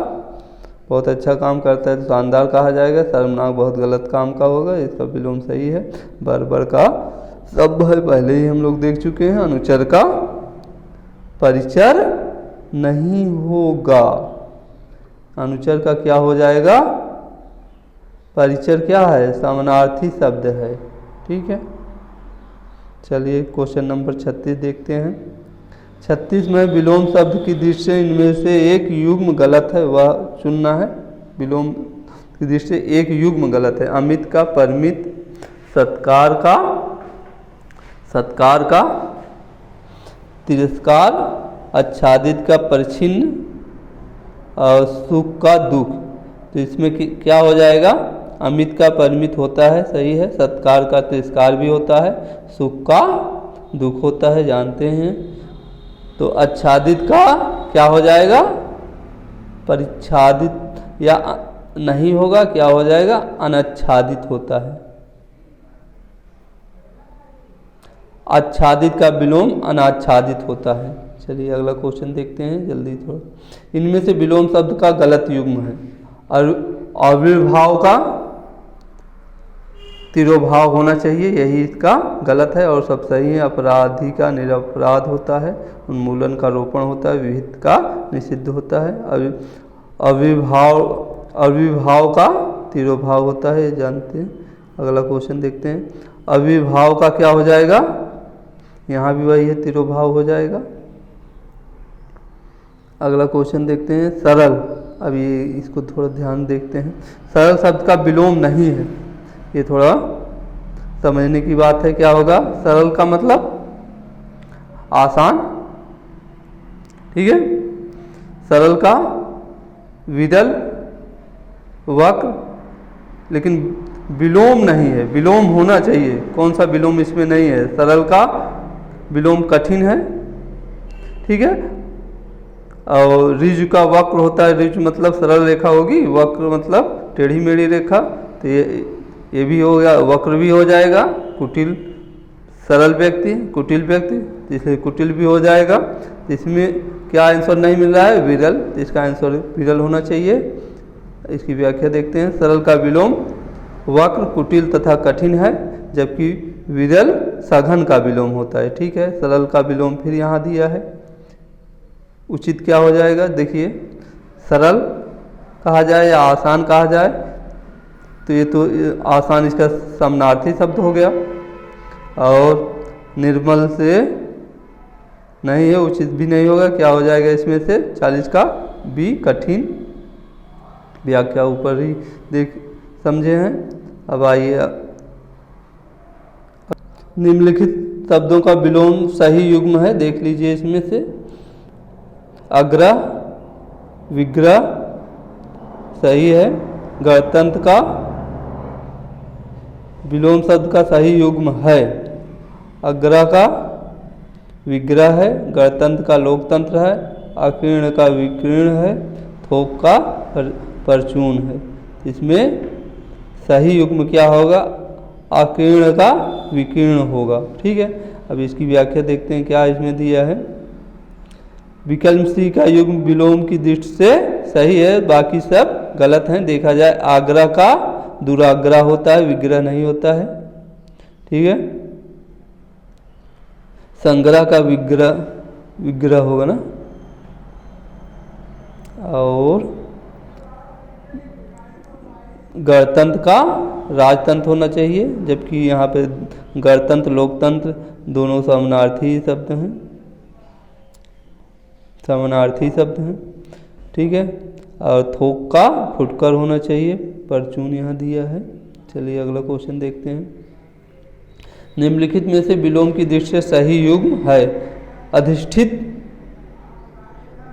बहुत अच्छा काम करता है तो शानदार कहा जाएगा, शर्मनाक बहुत गलत काम का होगा, इसका विलोम सही है। बर्बर का शब्द है, पहले ही हम लोग देख चुके हैं। अनुचर का परिचर नहीं होगा। अनुचर का क्या हो जाएगा? परिचर क्या है? समानार्थी शब्द है। ठीक है, चलिए क्वेश्चन नंबर 36 देखते हैं। 36 में विलोम शब्द की दृष्टि से इनमें से एक युग्म गलत है, वह चुनना है। विलोम की दृष्टि से एक युग्म गलत है। अमित का परमित, सत्कार का तिरस्कार, आच्छादित का परछिन्न और सुख का दुख। तो इसमें क्या हो जाएगा? अमित का परमित होता है, सही है। सत्कार का तिरस्कार भी होता है, सुख का दुख होता है, जानते हैं। तो आच्छादित का क्या हो जाएगा? परिच्छादित या नहीं होगा, क्या हो जाएगा? अनाच्छादित होता है। आच्छादित का विलोम अनाच्छादित होता है। चलिए अगला क्वेश्चन देखते हैं जल्दी थोड़ा। इनमें से विलोम शब्द का गलत युग्म है। आविर्भाव का तिरोभाव होना चाहिए, यही इसका गलत है और सब सही है। अपराधी का निरपराध होता है, उन्मूलन का रोपण होता है, विहित का निषिद्ध होता है। अविभाव का तिरोभाव होता है, जानते हैं। अगला क्वेश्चन देखते हैं। अविभाव का क्या हो जाएगा? यहाँ भी वही है, तिरोभाव हो जाएगा। अगला क्वेश्चन देखते हैं। सरल, अब ये इसको थोड़ा ध्यान देखते हैं। सरल शब्द का विलोम नहीं है, ये थोड़ा समझने की बात है। क्या होगा? सरल का मतलब आसान, ठीक है। सरल का विरल, वक्र, लेकिन विलोम नहीं है। विलोम होना चाहिए, कौन सा विलोम इसमें नहीं है? सरल का विलोम कठिन है, ठीक है। और ऋजु का वक्र होता है, ऋजु मतलब सरल रेखा होगी, वक्र मतलब टेढ़ी मेढ़ी रेखा, तो ये भी हो गया, वक्र भी हो जाएगा। कुटिल सरल व्यक्ति, कुटिल व्यक्ति, इसलिए कुटिल भी हो जाएगा। इसमें क्या आंसर नहीं मिल रहा है? विरल, इसका आंसर विरल होना चाहिए। इसकी व्याख्या देखते हैं। सरल का विलोम वक्र, कुटिल तथा कठिन है, जबकि विरल सघन का विलोम होता है, ठीक है। सरल का विलोम फिर यहाँ दिया है, उचित क्या हो जाएगा? देखिए, सरल कहा जाए या आसान कहा जाए, तो ये तो आसान इसका समानार्थी शब्द हो गया, और निर्मल से नहीं है, उचित भी नहीं होगा। क्या हो जाएगा इसमें से? 40 का बी, कठिन। व्याख्या ऊपर ही देख समझे हैं। अब आइए, निम्नलिखित शब्दों का विलोम सही युग्म है, देख लीजिए इसमें से। अग्रह, विग्रह सही है। गणतंत्र का विलोम शब्द का सही युग्म है। अग्र का विग्रह है, गणतंत्र का लोकतंत्र है, अकीर्ण का विकीर्ण है, थोक का परचून है। इसमें सही युग्म क्या होगा? अकीर्ण का विकीर्ण होगा। ठीक है, अब इसकी व्याख्या देखते हैं क्या इसमें दिया है। विकल्प सी का युग्म विलोम की दृष्टि से सही है, बाकी सब गलत हैं। देखा जाए आग्रह का दुराग्रह होता है, विग्रह नहीं होता है। ठीक है, संग्रह का विग्रह होगा ना, और गणतंत्र का राजतंत्र होना चाहिए, जबकि यहाँ पे गणतंत्र लोकतंत्र दोनों समानार्थी शब्द हैं, समानार्थी शब्द हैं। ठीक है, और थोक का फुटकर होना चाहिए, परचून यहाँ दिया है। चलिए अगला क्वेश्चन देखते हैं। निम्नलिखित में से विलोम की दृष्टि से सही युग्म है? अधिष्ठित,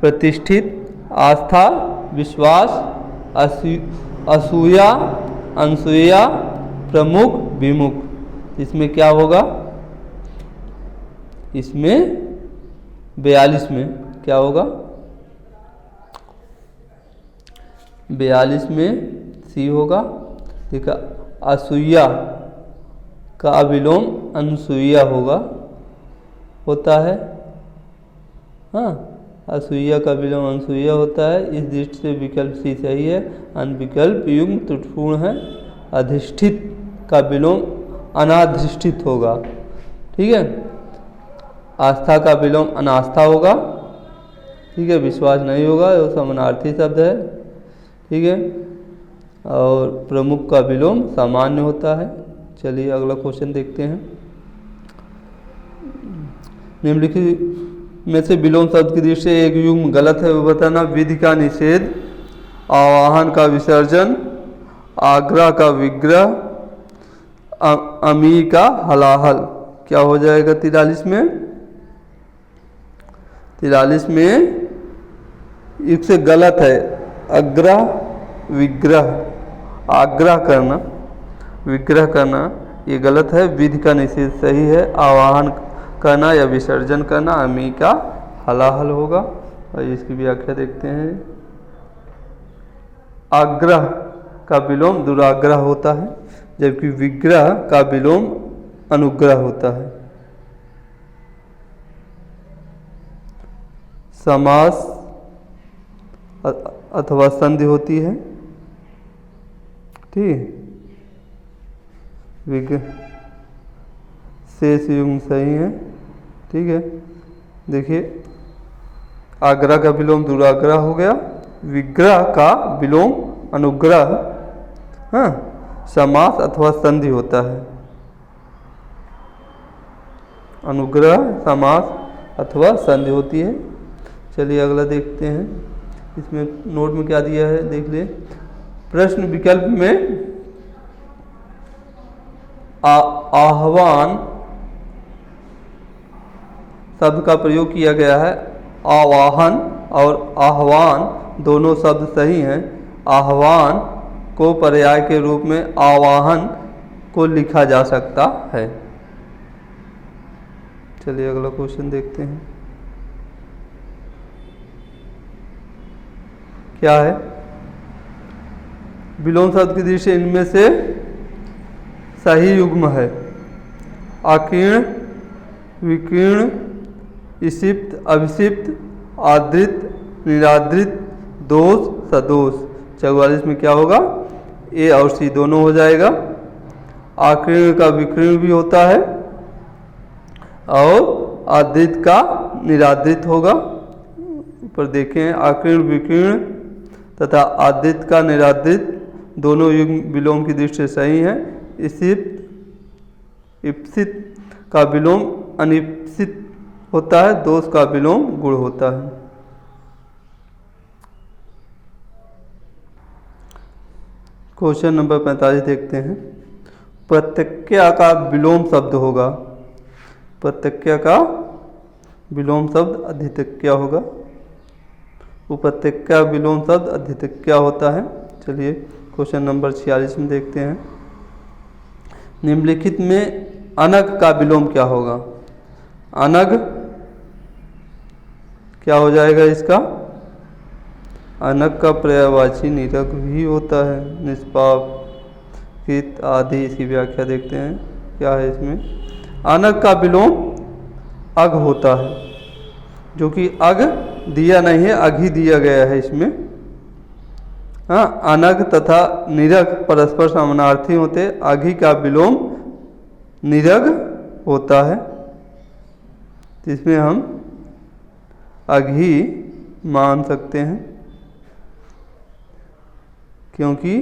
प्रतिष्ठित, आस्था, विश्वास, असूया, अनसूया, प्रमुख, विमुख। इसमें क्या होगा? इसमें 42 में क्या होगा? 42 में सी होगा। देखा, असूया का विलोम अनसूया होता है। हाँ, असूया का विलोम अनसूया होता है। इस दृष्टि से विकल्प सी सही है। अनविकल्प युग्म त्रुटिपूर्ण है। अधिष्ठित का विलोम अनाधिष्ठित होगा। ठीक है, आस्था का विलोम अनास्था होगा। ठीक है, विश्वास नहीं होगा, वो समानार्थी शब्द है। ठीक है, और प्रमुख का विलोम सामान्य होता है। चलिए अगला क्वेश्चन देखते हैं। निम्नलिखित में से विलोम शब्द की दृष्टि से एक युग्म गलत है, वो बताना। विधि का निषेध, आवाहन का विसर्जन, आग्रह का विग्रह, अमी का हलाहल। क्या हो जाएगा 43 में? 43 में इससे गलत है अग्रह विग्रह, आग्रह करना, विग्रह करना ये गलत है। विधि का निषेध सही है। आवाहन करना या विसर्जन करना अमी का हलाहल होगा। और इसकी व्याख्या देखते हैं। आग्रह का विलोम दुराग्रह होता है, जबकि विग्रह का विलोम अनुग्रह होता है। समास अथवा संधि होती है। ठीक, शेष युग्म सही है। ठीक है, देखिए आग्रह का विलोम दुराग्रह हो गया, विग्रह का विलोम अनुग्रह, हाँ, समास अथवा संधि होता है। अनुग्रह, समास अथवा संधि होती है। चलिए अगला देखते हैं। इसमें नोट में क्या दिया है देख ले। प्रश्न विकल्प में आह्वान शब्द का प्रयोग किया गया है। आवाहन और आह्वान दोनों शब्द सही हैं। आह्वान को पर्याय के रूप में आवाहन को लिखा जा सकता है। चलिए अगला क्वेश्चन देखते हैं। क्या है? विलोम शब्द की दृष्टि से इनमें से सही युग्म है। अकीर्ण, विकीर्ण, इसिप्त, अभिसिप्त, आदृत, निरादृत, दोष, सदोष। 44 में क्या होगा? ए और सी दोनों हो जाएगा। आकीर्ण का विकीर्ण भी होता है और आदृत का निरादृत होगा। ऊपर देखें, आकीर्ण, विकीर्ण तथा आदृत का निरादृत दोनों युग्म विलोम की दृष्टि से सही है। इसिप्त, इप्सित का विलोम अनिप्सित होता है। दोष का विलोम गुण होता है। क्वेश्चन नंबर 45 देखते हैं। प्रत्यक्ष का विलोम शब्द होगा। प्रत्यक्ष का विलोम शब्द अधित्यक्ष होगा। उपत्यक्ष विलोम शब्द अधित्यक्ष होता है। चलिए क्वेश्चन नंबर 46 में देखते हैं। निम्नलिखित में अनग का विलोम क्या होगा? अनग क्या हो जाएगा इसका? अनग का पर्यायवाची निरग भी होता है। निष्पाप, कृत आदि। इसकी व्याख्या देखते हैं क्या है इसमें। अनग का विलोम अग होता है, जो कि अग दिया नहीं है, अग ही दिया गया है इसमें। हाँ, अनग तथा निरग परस्पर समानार्थी होते। अघि का विलोम निरग होता है, इसमें हम अघि मान सकते हैं, क्योंकि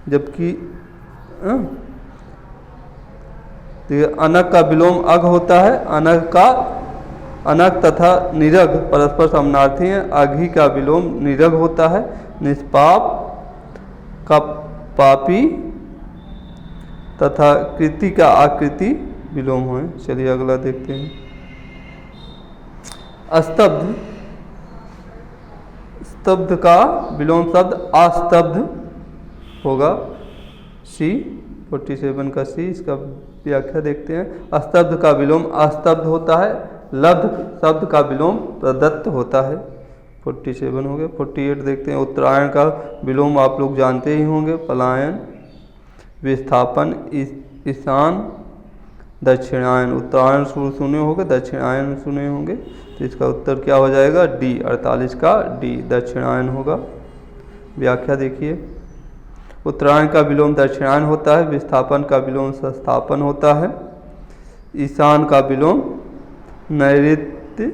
जबकि अनग का विलोम अग होता है। अनग तथा निरग परस्पर समानार्थी हैं। अघि का विलोम निरग होता है। निष्पाप का पापी तथा कृति का आकृति विलोम हुए। चलिए अगला देखते हैं। अस्तब्ध, स्तब्ध का विलोम शब्द अस्तब्ध होगा। C47 का C, इसका व्याख्या देखते हैं। अस्तब्ध का विलोम अस्तब्ध होता है। लब्ध शब्द का विलोम प्रदत्त होता है। 47 हो गया। 48 देखते हैं। उत्तरायण का विलोम आप लोग जानते ही होंगे, पलायन। विस्थापन, ईशान, दक्षिणायन। उत्तरायण सुने होंगे, दक्षिणायन सुने होंगे, तो इसका उत्तर क्या हो जाएगा? डी। 48 का डी दक्षिणायन होगा। व्याख्या देखिए। उत्तरायण का विलोम दक्षिणायन होता है। विस्थापन का विलोम संस्थापन होता है। ईशान का विलोम नैऋत्य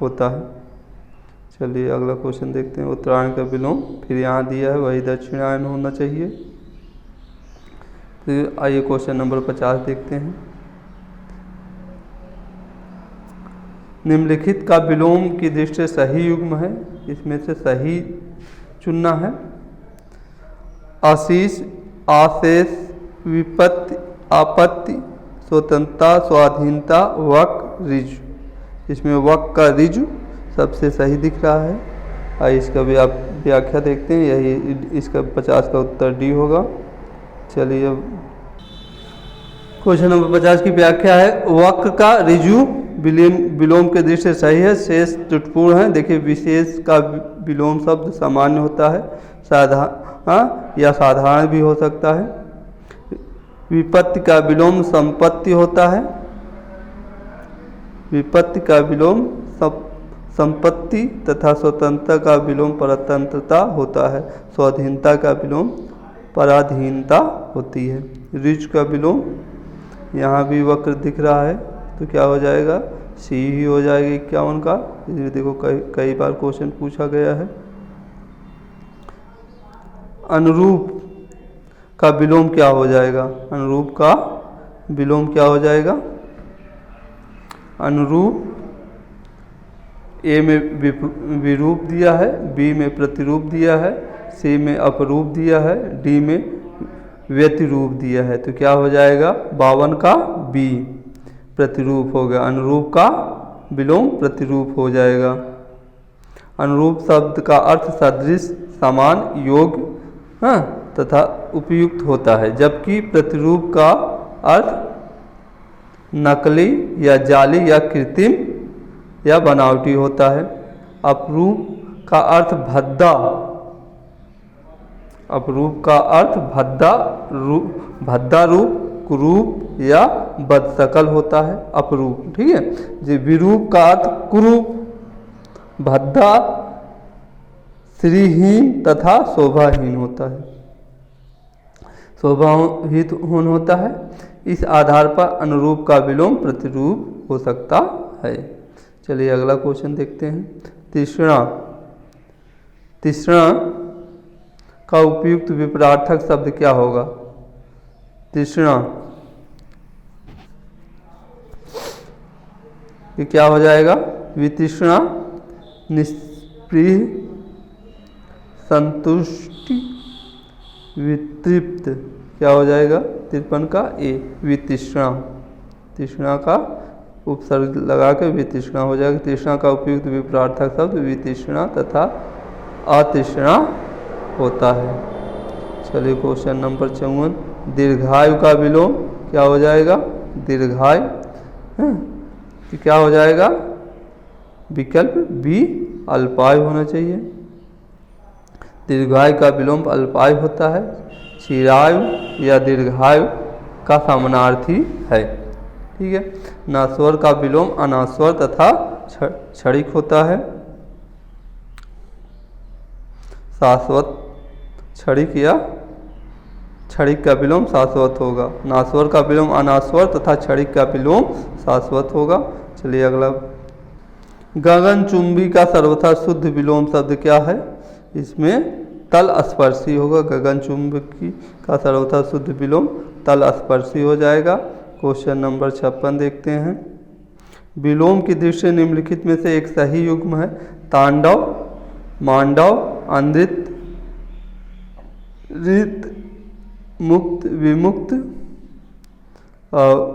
होता है। चलिए अगला क्वेश्चन देखते हैं। उत्तरायण का विलोम फिर यहाँ दिया है, वही दक्षिणायन होना चाहिए। तो आइए क्वेश्चन नंबर 50 देखते हैं। निम्नलिखित का विलोम की दृष्टि से सही युग्म है, इसमें से सही चुनना है। आशीष, आशेष, विपत्ति, आपत्ति, स्वतंत्रता, स्वाधीनता, वक, रिजु। इसमें वक का रिजु सबसे सही दिख रहा है। आइए इसका भी आप व्याख्या देखते हैं। यही इसका 50 का उत्तर डी होगा। चलिए अब क्वेश्चन नंबर 50 की व्याख्या है। वक्र का रिजु विलोम के दृष्टि से सही है। शेष त्रुटिपूर्ण है। देखिए, विशेष का विलोम शब्द सामान्य होता है, या साधारण भी हो सकता है। विपत्ति का विलोम संपत्ति होता है। विपत्ति का विलोम संपत्ति तथा स्वतंत्रता का विलोम परतंत्रता होता है। स्वाधीनता का विलोम पराधीनता होती है। ऋच का विलोम यहाँ भी वक्र दिख रहा है, तो क्या हो जाएगा? सी ही हो जाएगा 51 का। इसमें देखो कई बार क्वेश्चन पूछा गया है। अनुरूप का विलोम क्या हो जाएगा? अनुरूप का विलोम क्या हो जाएगा? अनुरूप ए में विरूप दिया है, बी में प्रतिरूप दिया है, सी में अपरूप दिया है, डी में व्यतिरूप दिया है। तो क्या हो जाएगा? 52 का बी प्रतिरूप हो गया। अनुरूप का विलोम प्रतिरूप हो जाएगा। अनुरूप शब्द का अर्थ सदृश, समान, योग्य तथा उपयुक्त होता है, जबकि प्रतिरूप का अर्थ नकली या जाली या कृत्रिम या बनावटी होता है। अपरूप का अर्थ भद्दा, अपरूप का अर्थ भद्दा रूप, कुरूप या बदशकल होता है। अपरूप, ठीक है जी। विरूप का अर्थ कुरूप, भद्दा, श्रीहीन तथा शोभाहीन होता है। शोभाहीन होता है। इस आधार पर अनुरूप का विलोम प्रतिरूप हो सकता है। चलिए अगला क्वेश्चन देखते हैं। तीसरा का उपयुक्त विपरार्थक शब्द क्या होगा? तीसरा ये क्या हो जाएगा? वितृष्णा, निष्प्रिय, संतुष्टि, वितृप्त। क्या हो जाएगा? 53 का ए वितृष्णा। तृष्णा का उपसर्ग लगा के वितृष्णा हो जाएगा। तृष्णा का उपयुक्त विपरार्थक शब्द वितृष्णा तथा अतृष्णा होता है। चलिए क्वेश्चन नंबर 54, दीर्घायु का विलोम क्या हो जाएगा? दीर्घायु तो क्या हो जाएगा? विकल्प बी अल्पायु होना चाहिए। दीर्घायु का विलोम अल्पायु होता है। चिरायु या दीर्घायु का समानार्थी है। ठीक है। नास्वर का विलोम अनास्वर तथा क्षणिक होता है। शाश्वत क्षणिक या क्षणिक का विलोम शाश्वत होगा। नास्वर का विलोम अनास्वर तथा क्षणिक का विलोम शाश्वत होगा। चलिए अगला, गगनचुंबी का सर्वथा शुद्ध विलोम शब्द क्या है? इसमें तल स्पर्शी होगा। गगनचुंबकी का सर्वथा शुद्ध विलोम तल स्पर्शी हो जाएगा। क्वेश्चन नंबर 56 देखते हैं। विलोम की दृष्टि से निम्नलिखित में से एक सही युग्म है। तांडव, मांडव, अंधित, रित, मुक्त, विमुक्त,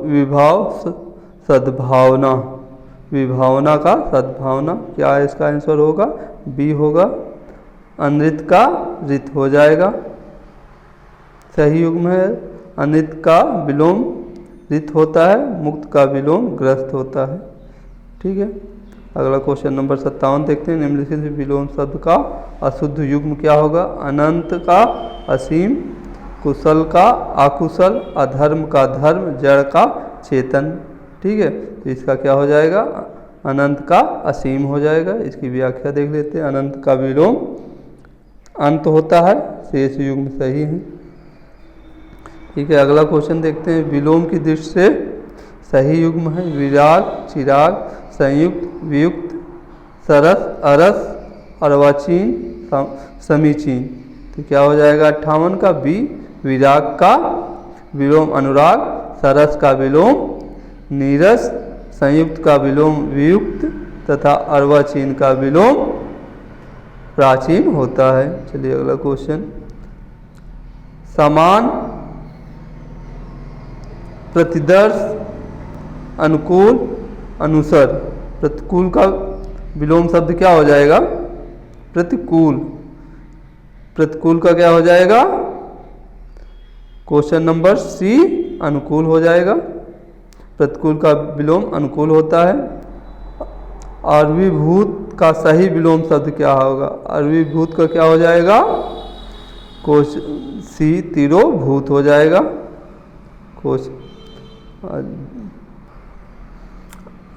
विभाव, सद्भावना। विभावना का सद्भावना क्या है? इसका आंसर होगा बी होगा। अनृत का रित हो जाएगा। सही युग्म है। अनृत का विलोम रित होता है, मुक्त का विलोम ग्रस्त होता है। ठीक है। अगला क्वेश्चन नंबर 57 देखते हैं। निम्नलिखित विलोम शब्द का अशुद्ध युग्म क्या होगा? अनंत का असीम, कुशल का अकुशल, अधर्म का धर्म, जड़ का चेतन। ठीक है। तो इसका क्या हो जाएगा? अनंत का असीम हो जाएगा। इसकी व्याख्या देख लेते हैं। अनंत का विलोम अंत होता है, शेष युग्म सही है। ठीक है। अगला क्वेश्चन देखते हैं। विलोम की दृष्टि से सही युग्म है। विराग, चिराग, संयुक्त, वियुक्त, सरस, अरस, अर्वाचीन, समीचीन। तो क्या हो जाएगा? 58 का बी। विराग का विलोम अनुराग, सरस का विलोम नीरस, संयुक्त का विलोम वियुक्त तथा अर्वाचीन का विलोम प्राचीन होता है। चलिए अगला क्वेश्चन। समान, प्रतिदर्श, अनुकूल, अनुसर। प्रतिकूल का विलोम शब्द क्या हो जाएगा? प्रतिकूल। प्रतिकूल का क्या हो जाएगा? क्वेश्चन नंबर सी अनुकूल हो जाएगा। प्रतिकूल का विलोम अनुकूल होता है। अर्वीभूत का सही विलोम शब्द क्या होगा? अर्वीभूत का क्या हो जाएगा? क्वेश्चन सी तिरोभूत हो जाएगा।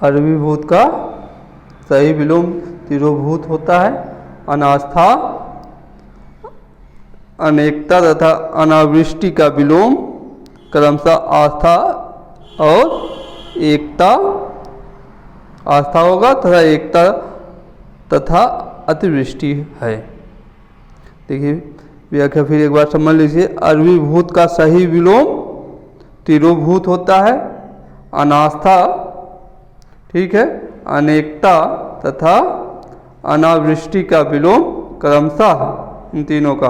अर्वीभूत का सही विलोम तिरोभूत होता है। अनास्था, अनेकता तथा अनावृष्टि का विलोम क्रमशः आस्था और एकता, आस्था होगा तथा एकता तथा अतिवृष्टि है। देखिए व्याख्या फिर एक बार समझ लीजिए। अर्वीभूत का सही विलोम तिरोभूत होता है। अनास्था, ठीक है, अनेकता तथा अनावृष्टि का विलोम क्रमशः, इन तीनों का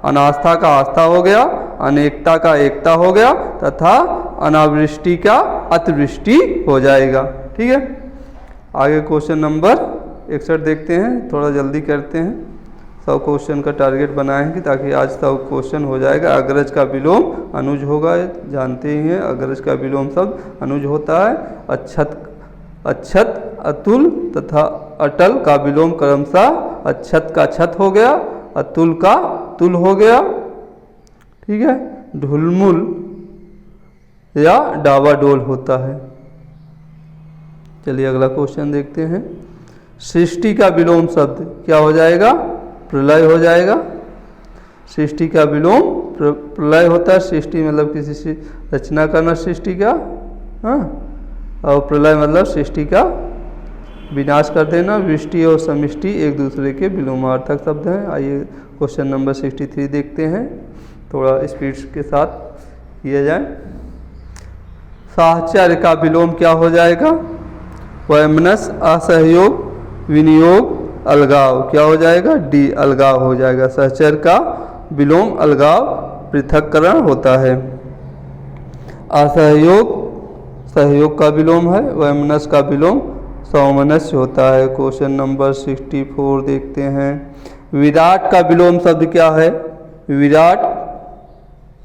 अनास्था का आस्था हो गया, अनेकता का एकता हो गया तथा अनावृष्टि का अतिवृष्टि हो जाएगा। ठीक है। आगे क्वेश्चन नंबर 61 देखते हैं। थोड़ा जल्दी करते हैं। 100 क्वेश्चन का टारगेट बनाएंगे ताकि आज 100 क्वेश्चन हो जाएगा। अग्रज का विलोम अनुज होगा, जानते ही हैं। अग्रज का विलोम शब्द अनुज होता है। अच्छत, अच्छत, अतुल तथा अटल का विलोम क्रमशः अच्छत का छत हो गया, अतुल का तुल हो गया। ठीक है। ढुलमुल या डावाडोल होता है। चलिए अगला क्वेश्चन देखते हैं। सृष्टि का विलोम शब्द क्या हो जाएगा? प्रलय हो जाएगा। सृष्टि का विलोम प्रलय होता है। सृष्टि मतलब किसी से रचना करना सृष्टि का, हाँ, और प्रलय मतलब सृष्टि का विनाश कर देना। वृष्टि और समिष्टि एक दूसरे के विलोमार्थक शब्द हैं। आइए क्वेश्चन नंबर 63 देखते हैं। थोड़ा स्पीड के साथ किया जाए। साहचर्य का विलोम क्या हो जाएगा? वैमनस्य, असहयोग, विनियोग, अलगाव। क्या हो जाएगा? डी अलगाव हो जाएगा। सहचर्य का विलोम अलगाव, पृथक्करण होता है। असहयोग सहयोग का विलोम है। वैमनस्य का विलोम सौमनस्य होता है। क्वेश्चन नंबर 64 देखते हैं। विराट का विलोम शब्द क्या है? विराट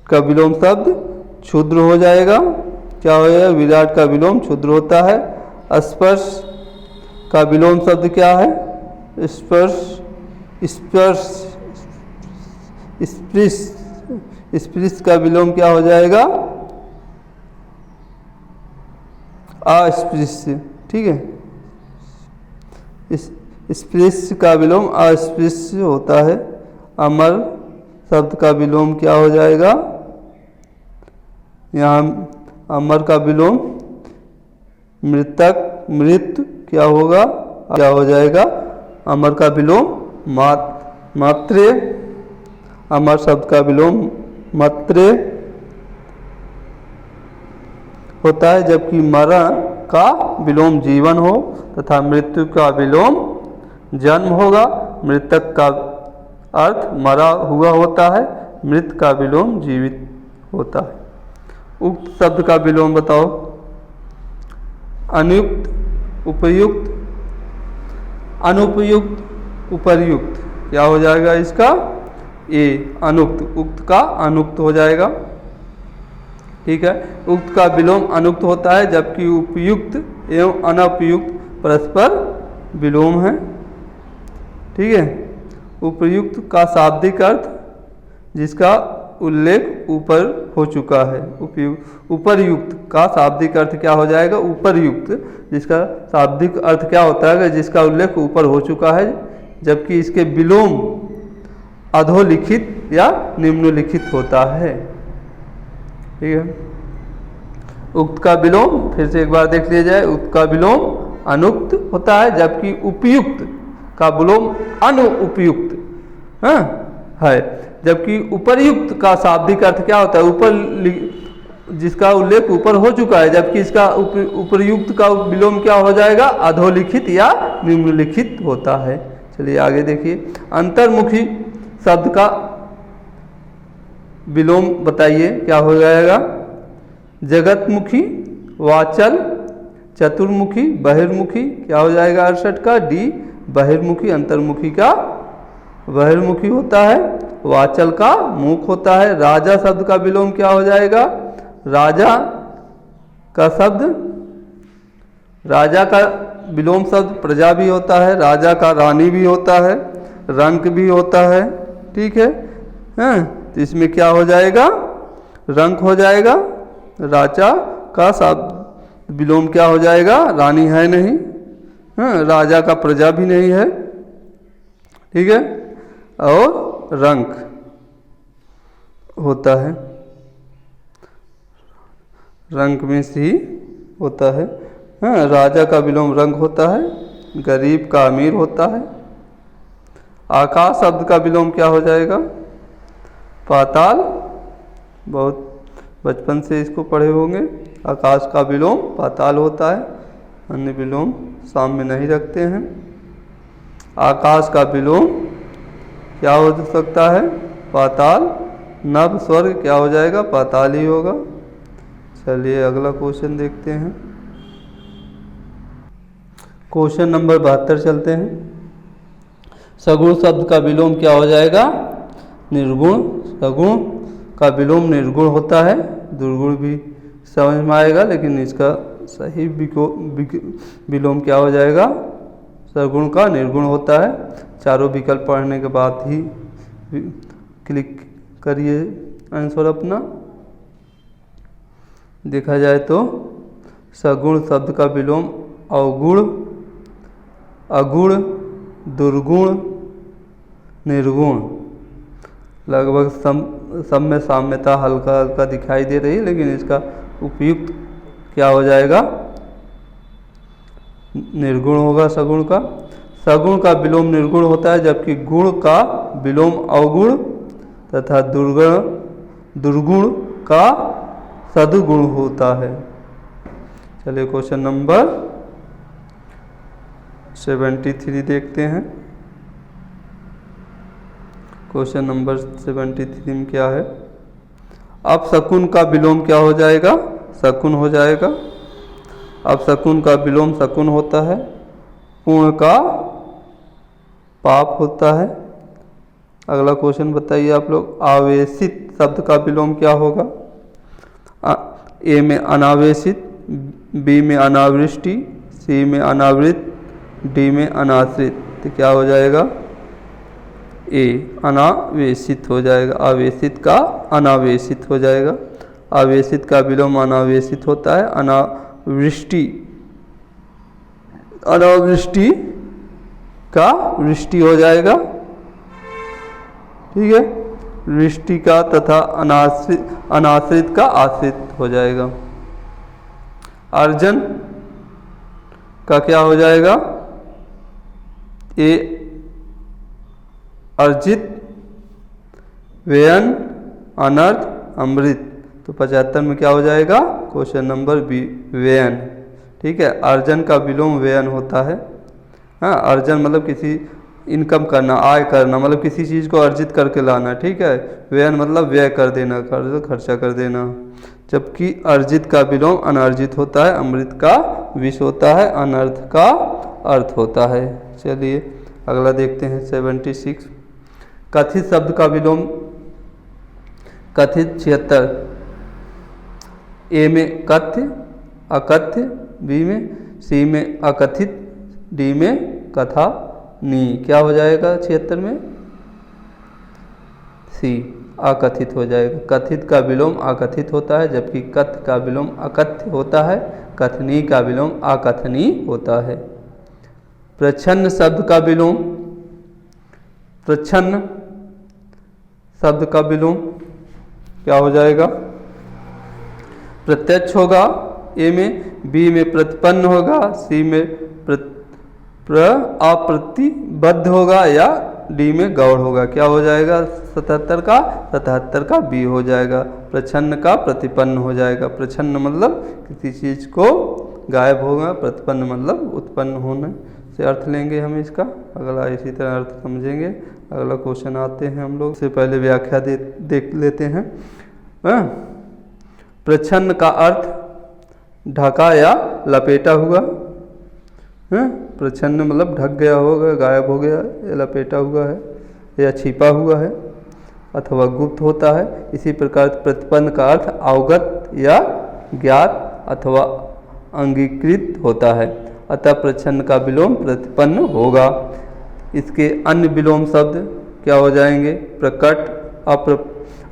का विलोम शब्द क्षुद्र हो जाएगा। क्या हो जाएगा? विराट का विलोम क्षुद्र होता है। स्पर्श का विलोम शब्द क्या है? स्पर्श स्पर्श स्पृश स्पृश का विलोम क्या हो जाएगा? अस्पृश्य। ठीक है, स्पृश्य का विलोम अस्पृश्य होता है। अमर शब्द का विलोम क्या हो जाएगा? यहाँ अमर का विलोम मृतक मृत क्या होगा? क्या हो जाएगा? अमर का विलोम मात्रे। अमर शब्द का विलोम मात्रे होता है, जबकि मरण का विलोम जीवन हो तथा मृत्यु का विलोम जन्म होगा। मृतक का अर्थ मरा हुआ होता है, मृत का विलोम जीवित होता है। उक्त शब्द का विलोम बताओ। अनुयुक्त, उपयुक्त, अनुपयुक्त, उपर्युक्त। क्या हो जाएगा इसका? ए अनुक्त। उक्त का अनुक्त हो जाएगा। ठीक है, उक्त का विलोम अनुक्त होता है, जबकि उपयुक्त एवं अनुपयुक्त परस्पर विलोम है। ठीक है, उपयुक्त का शाब्दिक अर्थ जिसका उल्लेख ऊपर हो चुका है। उपर्युक्त का शाब्दिक अर्थ क्या हो जाएगा? उपर्युक्त, जिसका शाब्दिक अर्थ क्या होता है? जिसका उल्लेख ऊपर हो चुका है, जबकि इसके विलोम अधोलिखित या निम्नलिखित होता है। ठीक है, उक्त का विलोम फिर से एक बार देख लिया जाए। उक्त का विलोम अनुक्त होता है, जबकि उपयुक्त का विलोम अनुपयुक्त है। जबकि उपर्युक्त का शाब्दिक अर्थ क्या होता है? ऊपर जिसका उल्लेख ऊपर हो चुका है, जबकि इसका उपर्युक्त का विलोम क्या हो जाएगा? अधोलिखित या निम्नलिखित होता है। चलिए आगे देखिए। अंतर्मुखी शब्द का विलोम बताइए, क्या हो जाएगा? जगतमुखी, वाचल, चतुर्मुखी, बहिर्मुखी। क्या हो जाएगा? 68 का डी बहिर्मुखी। अंतर्मुखी का बहिर्मुखी होता है, वाचल का मुख होता है। राजा शब्द का विलोम क्या हो जाएगा? राजा का शब्द, राजा का विलोम शब्द प्रजा भी होता है, राजा का रानी भी होता है, रंक भी होता है। ठीक है, तो इसमें क्या हो जाएगा? रंक हो जाएगा। राजा का शब्द विलोम क्या हो जाएगा? रानी है नहीं, राजा का प्रजा भी नहीं है। ठीक है, और रंक होता है, रंक में से ही होता है। राजा का विलोम रंक होता है, गरीब का अमीर होता है। आकाश शब्द का विलोम क्या हो जाएगा? पाताल। बहुत बचपन से इसको पढ़े होंगे। आकाश का विलोम पाताल होता है, अन्य विलोम सामने नहीं रखते हैं। आकाश का विलोम क्या हो सकता है? पाताल। नभ स्वर्ग क्या हो जाएगा? पाताल ही होगा। चलिए अगला क्वेश्चन देखते हैं। क्वेश्चन नंबर 72 चलते हैं। सगुण शब्द का विलोम क्या हो जाएगा? निर्गुण। सगुण का विलोम निर्गुण होता है, दुर्गुण भी समझ में आएगा, लेकिन इसका सही विलोम क्या हो जाएगा? सगुण का निर्गुण होता है। चारों विकल्प पढ़ने के बाद ही क्लिक करिए आंसर अपना। देखा जाए तो सगुण शब्द का विलोम अवगुण, अगुण, दुर्गुण, निर्गुण। लगभग सब में साम्यता हल्का हल्का दिखाई दे रही है, लेकिन इसका उपयुक्त क्या हो जाएगा? निर्गुण होगा सगुण का। सगुण का विलोम निर्गुण होता है, जबकि गुण का विलोम अवगुण तथा दुर्गुण का सदुगुण होता है। चलिए क्वेश्चन नंबर 73 देखते हैं। क्वेश्चन नंबर 73 में क्या है? अब शकुन का विलोम क्या हो जाएगा? शकुन हो जाएगा। अब शकुन का विलोम शकुन होता है। पूर्ण का पाप होता है। अगला क्वेश्चन बताइए आप लोग, आवेशित शब्द का विलोम क्या होगा? ए में अनावेशित, बी में अनावृष्टि, सी में अनावृत, डी में अनाश्रित। तो क्या हो जाएगा? ए अनावेशित हो जाएगा। आवेशित का अनावेशित हो जाएगा। आवेशित का विलोम अनावेशित होता है। अनावृष्टि, अनावृष्टि का वृष्टि हो जाएगा, ठीक है। वृष्टि का तथा अनाश्रित का आश्रित हो जाएगा। अर्जन का क्या हो जाएगा? ए अर्जित, व्ययन, अनर्थ, अमृत। तो 75 में क्या हो जाएगा? क्वेश्चन नंबर बी, व्ययन, ठीक है। अर्जन का विलोम व्ययन होता है। हाँ, अर्जन मतलब किसी इनकम करना, आय करना, मतलब किसी चीज़ को अर्जित करके लाना, ठीक है। व्ययन मतलब व्यय कर देना, खर्चा कर देना। जबकि अर्जित का विलोम अनर्जित होता है। अमृत का विष होता है, अनर्थ का अर्थ होता है। चलिए अगला देखते हैं 76। कथित शब्द का विलोम। कथित 76। ए में कथ्य, अकथ्य, बी में, सी में अकथित, डी में कथा नी। क्या हो जाएगा 76 में? सी अकथित हो जाएगा। कथित का विलोम अकथित होता है, जबकि कथ्य का विलोम अकथ्य होता है। कथनी का विलोम अकथनी होता है। प्रच्छन्न शब्द का विलोम। प्रच्छन्न शब्द का विलोम क्या हो जाएगा? प्रत्यक्ष होगा ए में, बी में प्रतिपन्न होगा, सी में अप्रतिबद्ध होगा, या डी में गौड़ होगा। क्या हो जाएगा? 77 का बी हो जाएगा। प्रच्छन्न का प्रतिपन्न हो जाएगा। प्रच्छन्न मतलब किसी चीज़ को गायब होगा, प्रतिपन्न मतलब उत्पन्न होने से अर्थ लेंगे हम इसका। अगला इसी तरह अर्थ समझेंगे। अगला क्वेश्चन आते हैं हम लोग। से पहले व्याख्या देख लेते हैं। प्रच्छन्न का अर्थ ढका या लपेटा हुआ। प्रच्छन्न मतलब ढक गया होगा, गायब हो गया, या लपेटा हुआ है, या छिपा हुआ है, अथवा गुप्त होता है। इसी प्रकार प्रतिपन्न का अर्थ अवगत या ज्ञात अथवा अंगीकृत होता है। अतः प्रच्छन्न का विलोम प्रतिपन्न होगा। इसके अन्य विलोम शब्द क्या हो जाएंगे? प्रकट,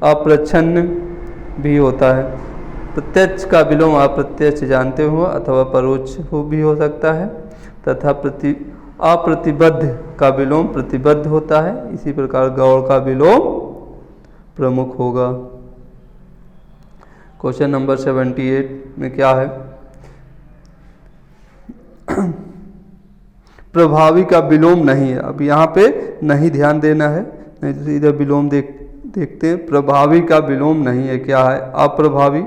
अप्रच्छन्न भी होता है। प्रत्यक्ष का विलोम अप्रत्यक्ष जानते हो, अथवा परोक्ष भी हो सकता है। तथा अप्रतिबद्ध का विलोम प्रतिबद्ध होता है। इसी प्रकार गौड़ का विलोम प्रमुख होगा। क्वेश्चन नंबर 78 में क्या है? प्रभावी का विलोम नहीं है। अब यहाँ पे नहीं ध्यान देना है, नहीं तो सीधा विलोम देखते हैं। प्रभावी का विलोम नहीं है। क्या है? अप्रभावी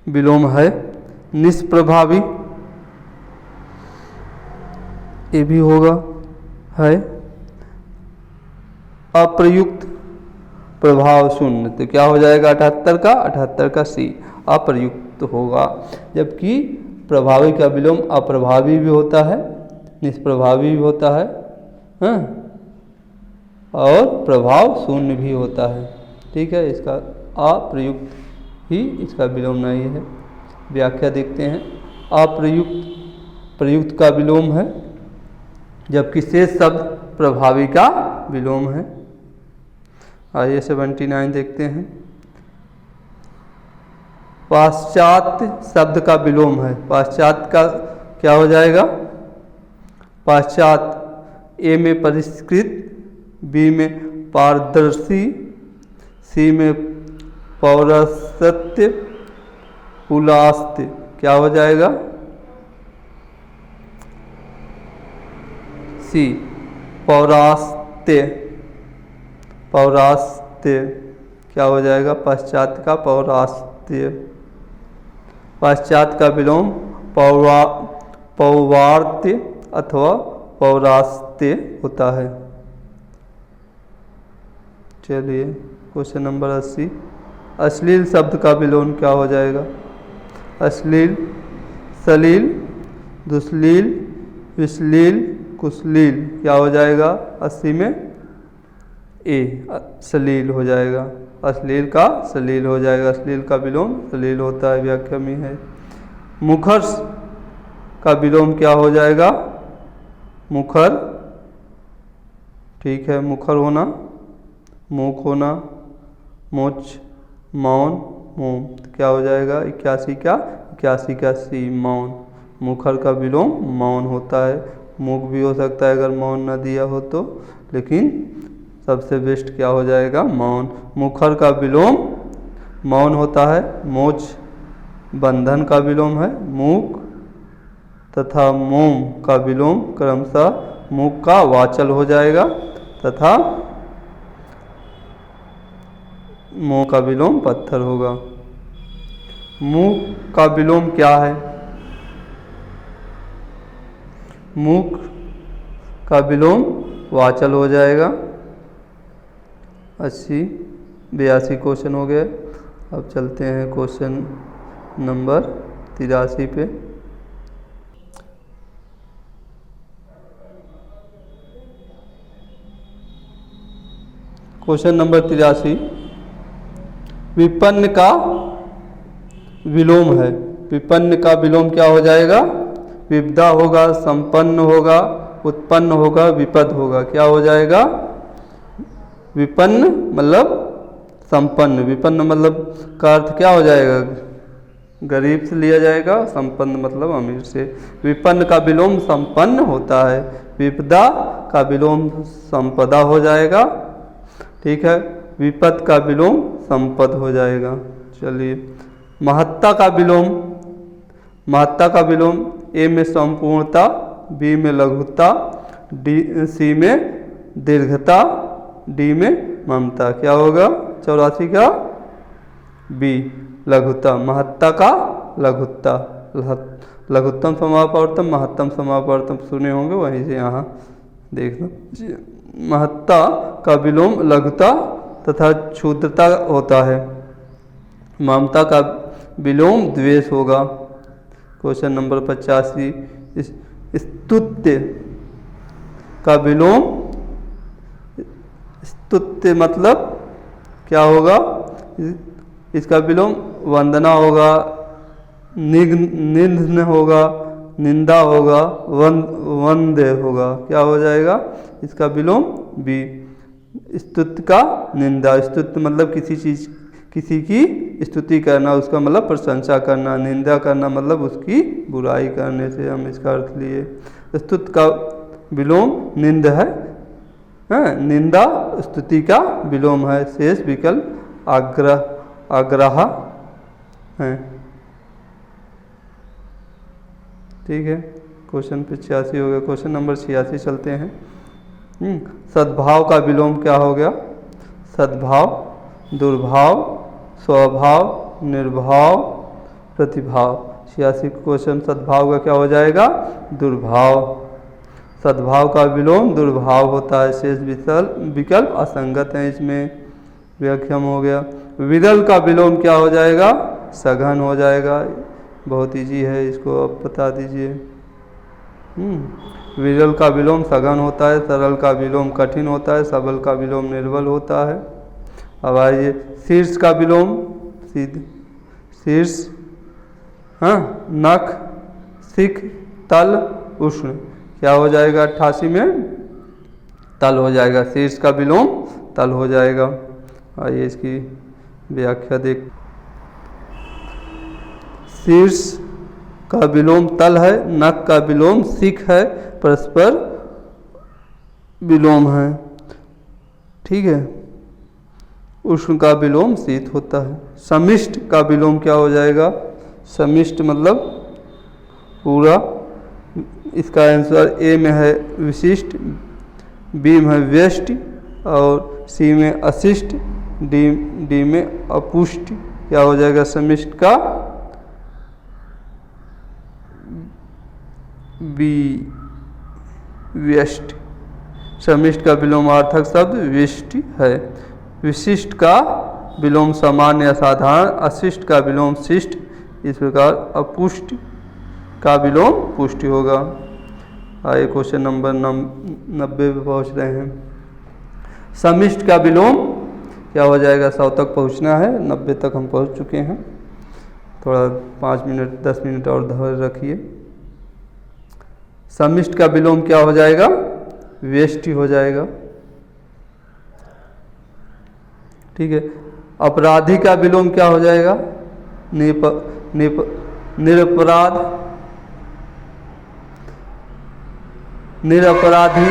विलोम है। निष्प्रभावी ये भी होगा, है। अप्रयुक्त, प्रभाव शून्य। तो क्या हो जाएगा 78 का सी, अप्रयुक्त होगा। जबकि प्रभावी का विलोम अप्रभावी भी होता है, निष्प्रभावी भी होता है, हाँ? और प्रभाव शून्य भी होता है, ठीक है। इसका अप्रयुक्त ही इसका विलोम नहीं है। व्याख्या देखते हैं। अप्रयुक्त प्रयुक्त का विलोम है, जबकि शेष शब्द प्रभावी का विलोम है। आइए 79 देखते हैं। पाश्चात्य शब्द का विलोम है। पाश्चात्य का क्या हो जाएगा? पाश्चात्य ए में परिष्कृत, बी में पारदर्शी, सी में पौरसत्य, पुलास्त्य। क्या हो जाएगा? सी पौरास्त्य। पौरास्त्य क्या हो जाएगा? पाश्चात्य का पौरास्त्य। पाश्चात्य का विलोम पौवार्त्य अथवा पौरास्त्य होता है। चलिए क्वेश्चन नंबर 80। अश्लील शब्द का विलोम क्या हो जाएगा? अश्लील, सलील, दुश्लील, विश्लील, कुश्लील। क्या हो जाएगा? 80 में श्लील हो जाएगा, अश्लील का श्लील हो जाएगा, अश्लील का विलोम श्लील होता है, व्याख्या में है। मुखर का विलोम क्या हो जाएगा? मुखर, ठीक है, मुखर होना, मूक होना, मोच, मौन, मोम, क्या हो जाएगा? 81 का 81 का सी, मौन। मुखर का विलोम मौन होता है, मूक भी हो सकता है अगर मौन न दिया हो तो, लेकिन सबसे बेस्ट क्या हो जाएगा? मौन। मुखर का विलोम मौन होता है। मोच बंधन का विलोम है, मूक, तथा मोम का विलोम क्रमशः मूक का वाचल हो जाएगा तथा मोह का विलोम पत्थर होगा। मूक का विलोम क्या है? मूक का विलोम वाचल हो जाएगा। 82 क्वेश्चन हो गए। अब चलते हैं क्वेश्चन नंबर 83 पे। क्वेश्चन नंबर 83 विपन्न का विलोम है। विपन्न का विलोम क्या हो जाएगा? विपदा होगा, संपन्न होगा, उत्पन्न होगा, विपद होगा। क्या हो जाएगा? विपन्न मतलब संपन्न, विपन्न मतलब का अर्थ क्या हो जाएगा? गरीब से लिया जाएगा, संपन्न मतलब अमीर से। विपन्न का विलोम संपन्न होता है। विपदा का विलोम संपदा हो जाएगा, ठीक है। विपद का विलोम संपद हो जाएगा। चलिए, महत्ता का विलोम, महत्ता का विलोम ए में संपूर्णता, बी में लघुता, सी में दीर्घता, डी में ममता। क्या होगा? 84 का बी, लघुता। महत्ता का लघुता, लघुत्तम समापवर्तन, महत्तम समापवर्तन सुने होंगे, वहीं से यहाँ देखना। महत्ता का विलोम लघुता तथा क्षुद्रता होता है। ममता का विलोम द्वेष होगा। क्वेश्चन नंबर 85 स्तुत्य का विलोम, स्तुत्य मतलब क्या होगा? इसका विलोम वंदना होगा, निंदन होगा, निंदा होगा, वंदे होगा। क्या हो जाएगा? इसका विलोम बी। स्तुत्य का निंदा, स्तुत्य मतलब किसी चीज, किसी की स्तुति करना, उसका मतलब प्रशंसा करना। निंदा करना मतलब उसकी बुराई करने से हम इसका अर्थ लिए। स्तुत्य का विलोम निंद है, निंदा स्तुति का विलोम है। शेष विकल्प आग्रह है, ठीक है। क्वेश्चन 85 हो गया। क्वेश्चन नंबर 86 चलते हैं। सद्भाव का विलोम क्या हो गया? सद्भाव, दुर्भाव, स्वभाव, निर्भाव, प्रतिभाव। 86 क्वेश्चन सद्भाव का क्या हो जाएगा? दुर्भाव। सद्भाव का विलोम दुर्भाव होता है। शेष विकल्प असंगत हैं, इसमें व्याख्या हो गया। विरल का विलोम क्या हो जाएगा? सघन हो जाएगा। बहुत इजी है, इसको आप बता दीजिए। विरल का विलोम सघन होता है। सरल का विलोम कठिन होता है। सबल का विलोम निर्बल होता है। अब आइए शीर्ष का विलोम, शीर्ष, नख, शिख, तल, उष्ण। क्या हो जाएगा? 88 में तल हो जाएगा। शीर्ष का विलोम तल हो जाएगा। आइए इसकी व्याख्या देख। शीर्ष का विलोम तल है, नख का विलोम शिख है, परस्पर विलोम है, ठीक है। उष्ण का विलोम शीत होता है। समिष्ट का विलोम क्या हो जाएगा? समिष्ट मतलब पूरा। इसका आंसर ए में है विशिष्ट, बी में है व्यष्टि और सी में अशिष्ट, डी में अपुष्ट। क्या हो जाएगा? समिष्ट का बी, व्यष्टि। समिष्ट का विलोमार्थक शब्द विष्टि है। विशिष्ट का विलोम सामान्य या साधारण, अशिष्ट का विलोम शिष्ट। इस प्रकार अपुष्ट का विलोम पुष्टि होगा। आइए क्वेश्चन नंबर 90 पे पहुँच रहे हैं। समिष्ट का विलोम क्या हो जाएगा? 100 तक पहुंचना है, 90 तक हम पहुंच चुके हैं। थोड़ा 5 मिनट 10 मिनट और धैर्य रखिए। समिष्ट का विलोम क्या हो जाएगा? व्यष्टि हो जाएगा। ठीक है। अपराधी का विलोम क्या हो जाएगा? निरपराध, निरपराधी,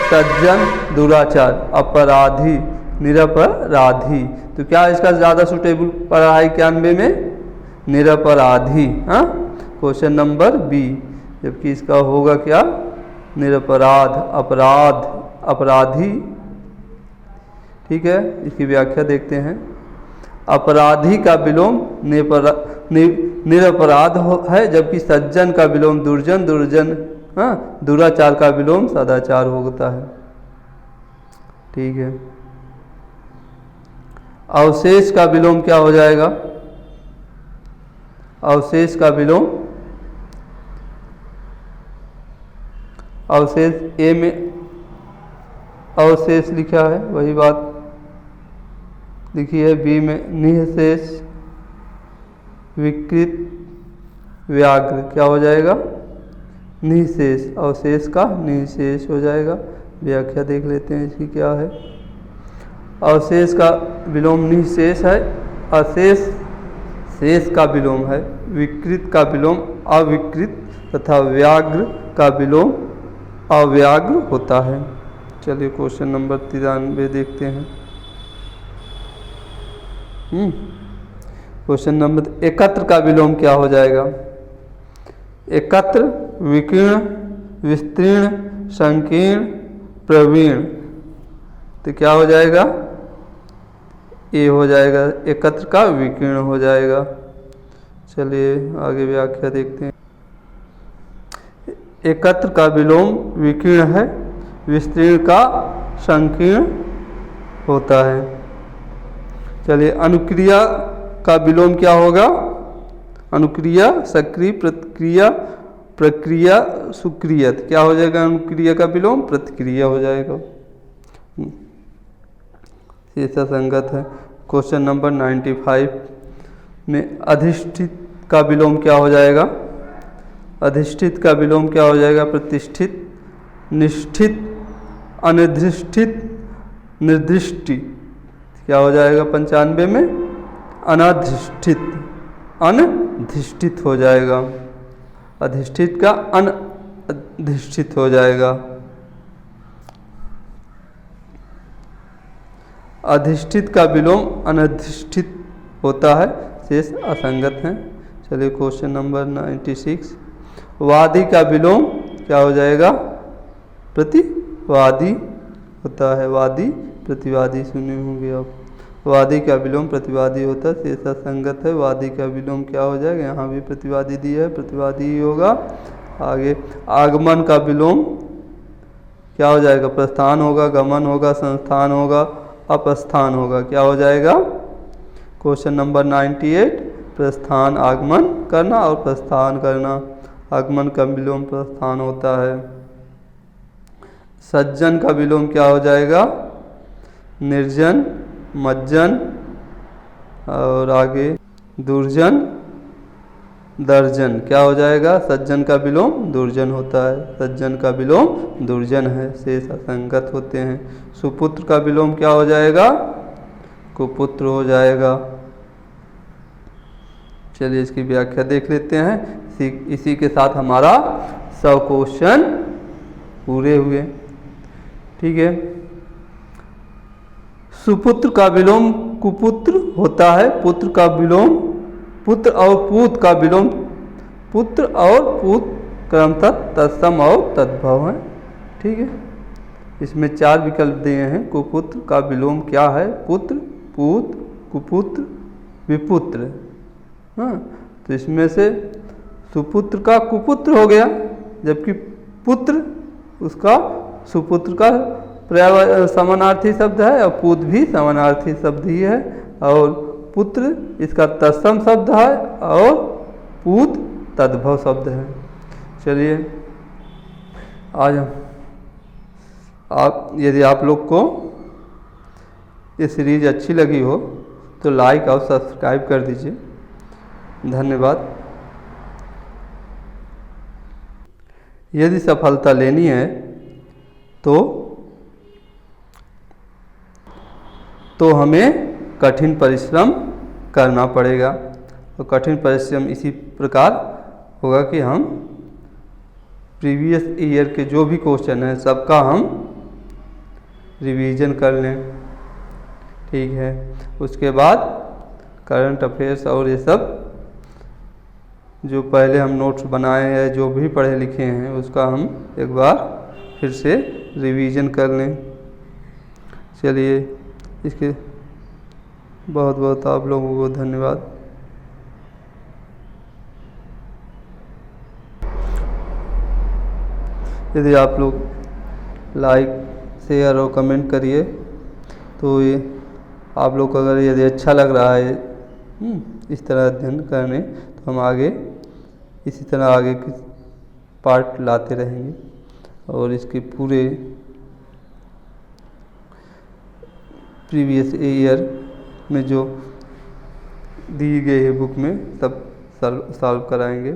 सज्जन, दुराचार। अपराधी, निरपराधी, तो क्या इसका ज़्यादा सुटेबल पड़ा है 91 में? निरपराधी। हाँ, क्वेश्चन नंबर बी, जबकि इसका होगा क्या? निरपराध, अपराध, अपराधी। ठीक है, इसकी व्याख्या देखते हैं। अपराधी का विलोम निरपराध है, जबकि सज्जन का विलोम दुर्जन, दुर्जन, हाँ, दुराचार का विलोम सदाचार होता है। ठीक है। अवशेष का विलोम क्या हो जाएगा? अवशेष का विलोम, अवशेष ए में अवशेष लिखा है, वही बात लिखी है। बी में निःशेष, विकृत, व्याघ्र, क्या हो जाएगा? निःशेष। अवशेष का निःशेष हो जाएगा। व्याख्या देख लेते हैं इसकी क्या है। अवशेष का विलोम निःशेष है, अशेष शेष का विलोम है, विकृत का विलोम अविकृत तथा व्याघ्र का विलोम अव्याघ्र होता है। चलिए क्वेश्चन नंबर 93 देखते हैं। क्वेश्चन नंबर एकत्र का विलोम क्या हो जाएगा? एकत्र, विकीर्ण, विस्तीर्ण, संकीर्ण, प्रवीण, तो क्या हो जाएगा? ए हो जाएगा। एकत्र का विकीर्ण हो जाएगा। चलिए आगे व्याख्या देखते हैं। एकत्र का विलोम विकीर्ण है, विस्तीर्ण का संकीर्ण होता है। चलिए अनुक्रिया का विलोम क्या होगा? अनुक्रिया, सक्रिय, प्रतिक्रिया, प्रक्रिया, सुक्रियत, क्या हो जाएगा? अनुक्रिया का विलोम प्रतिक्रिया हो जाएगा। ये संगत है। क्वेश्चन नंबर 95 में अधिष्ठित का विलोम क्या हो जाएगा? अधिष्ठित का विलोम क्या हो जाएगा? प्रतिष्ठित, निष्ठित, अनिर्धिष्ठित, निर्दिष्टि, क्या हो जाएगा? 95 में अनधिष्ठित, अनधिष्ठित हो जाएगा। अधिष्ठित का अनधिष्ठित हो जाएगा। अधिष्ठित का विलोम अनधिष्ठित होता है, शेष असंगत हैं। चलिए क्वेश्चन नंबर 96, वादी का विलोम क्या हो जाएगा? प्रतिवादी होता है। वादी, प्रतिवादी सुने होंगे आप। वादी का विलोम प्रतिवादी होता है, शेष असंगत है। वादी का विलोम क्या हो जाएगा? यहाँ भी प्रतिवादी दिया है, प्रतिवादी ही होगा। आगे आगमन का विलोम क्या हो जाएगा? प्रस्थान होगा, गमन होगा, संस्थान होगा, अपस्थान होगा, क्या हो जाएगा? क्वेश्चन नंबर 98, प्रस्थान आगमन करना और प्रस्थान करना। आगमन का विलोम प्रस्थान होता है। सज्जन का विलोम क्या हो जाएगा? निर्जन, मज्जन, और आगे दुर्जन, दर्जन, क्या हो जाएगा? सज्जन का विलोम दुर्जन होता है। सज्जन का विलोम दुर्जन है, शेष असंगत होते हैं। सुपुत्र का विलोम क्या हो जाएगा? कुपुत्र हो जाएगा। चलिए इसकी व्याख्या देख लेते हैं। इसी के साथ हमारा 100 क्वेश्चन पूरे हुए। ठीक है। सुपुत्र का विलोम कुपुत्र होता है। पुत्र का विलोम पुत्र और पूत का विलोम पुत्र और पूत क्रमशः तत्सम और तद्भव है। ठीक है। इसमें 4 विकल्प दिए हैं। कुपुत्र का विलोम क्या है? पुत्र, पूत, कुपुत्र, विपुत्र। हाँ, तो इसमें से सुपुत्र का कुपुत्र हो गया, जबकि पुत्र उसका सुपुत्र का पर्याय समानार्थी शब्द है और पूत भी समानार्थी शब्द ही है, और पुत्र इसका तत्सम शब्द है और पूत तद्भव शब्द है। चलिए आज यदि आप लोग को ये सीरीज़ अच्छी लगी हो तो लाइक और सब्सक्राइब कर दीजिए। धन्यवाद। यदि सफलता लेनी है तो हमें कठिन परिश्रम करना पड़ेगा। और कठिन परिश्रम इसी प्रकार होगा कि हम प्रीवियस ईयर के जो भी क्वेश्चन हैं सबका हम रिवीजन कर लें। ठीक है, उसके बाद करंट अफेयर्स और ये सब जो पहले हम नोट्स बनाए हैं, जो भी पढ़े लिखे हैं, उसका हम एक बार फिर से रिवीजन कर लें। चलिए, इसके बहुत बहुत आप लोगों को धन्यवाद। यदि आप लोग लाइक, शेयर और कमेंट करिए तो ये आप लोग को अगर यदि अच्छा लग रहा है इस तरह अध्ययन करने, तो हम आगे इसी तरह आगे के पार्ट लाते रहेंगे और इसके पूरे प्रीवियस ईयर में जो दी गई है बुक में सब सॉल्व कराएंगे।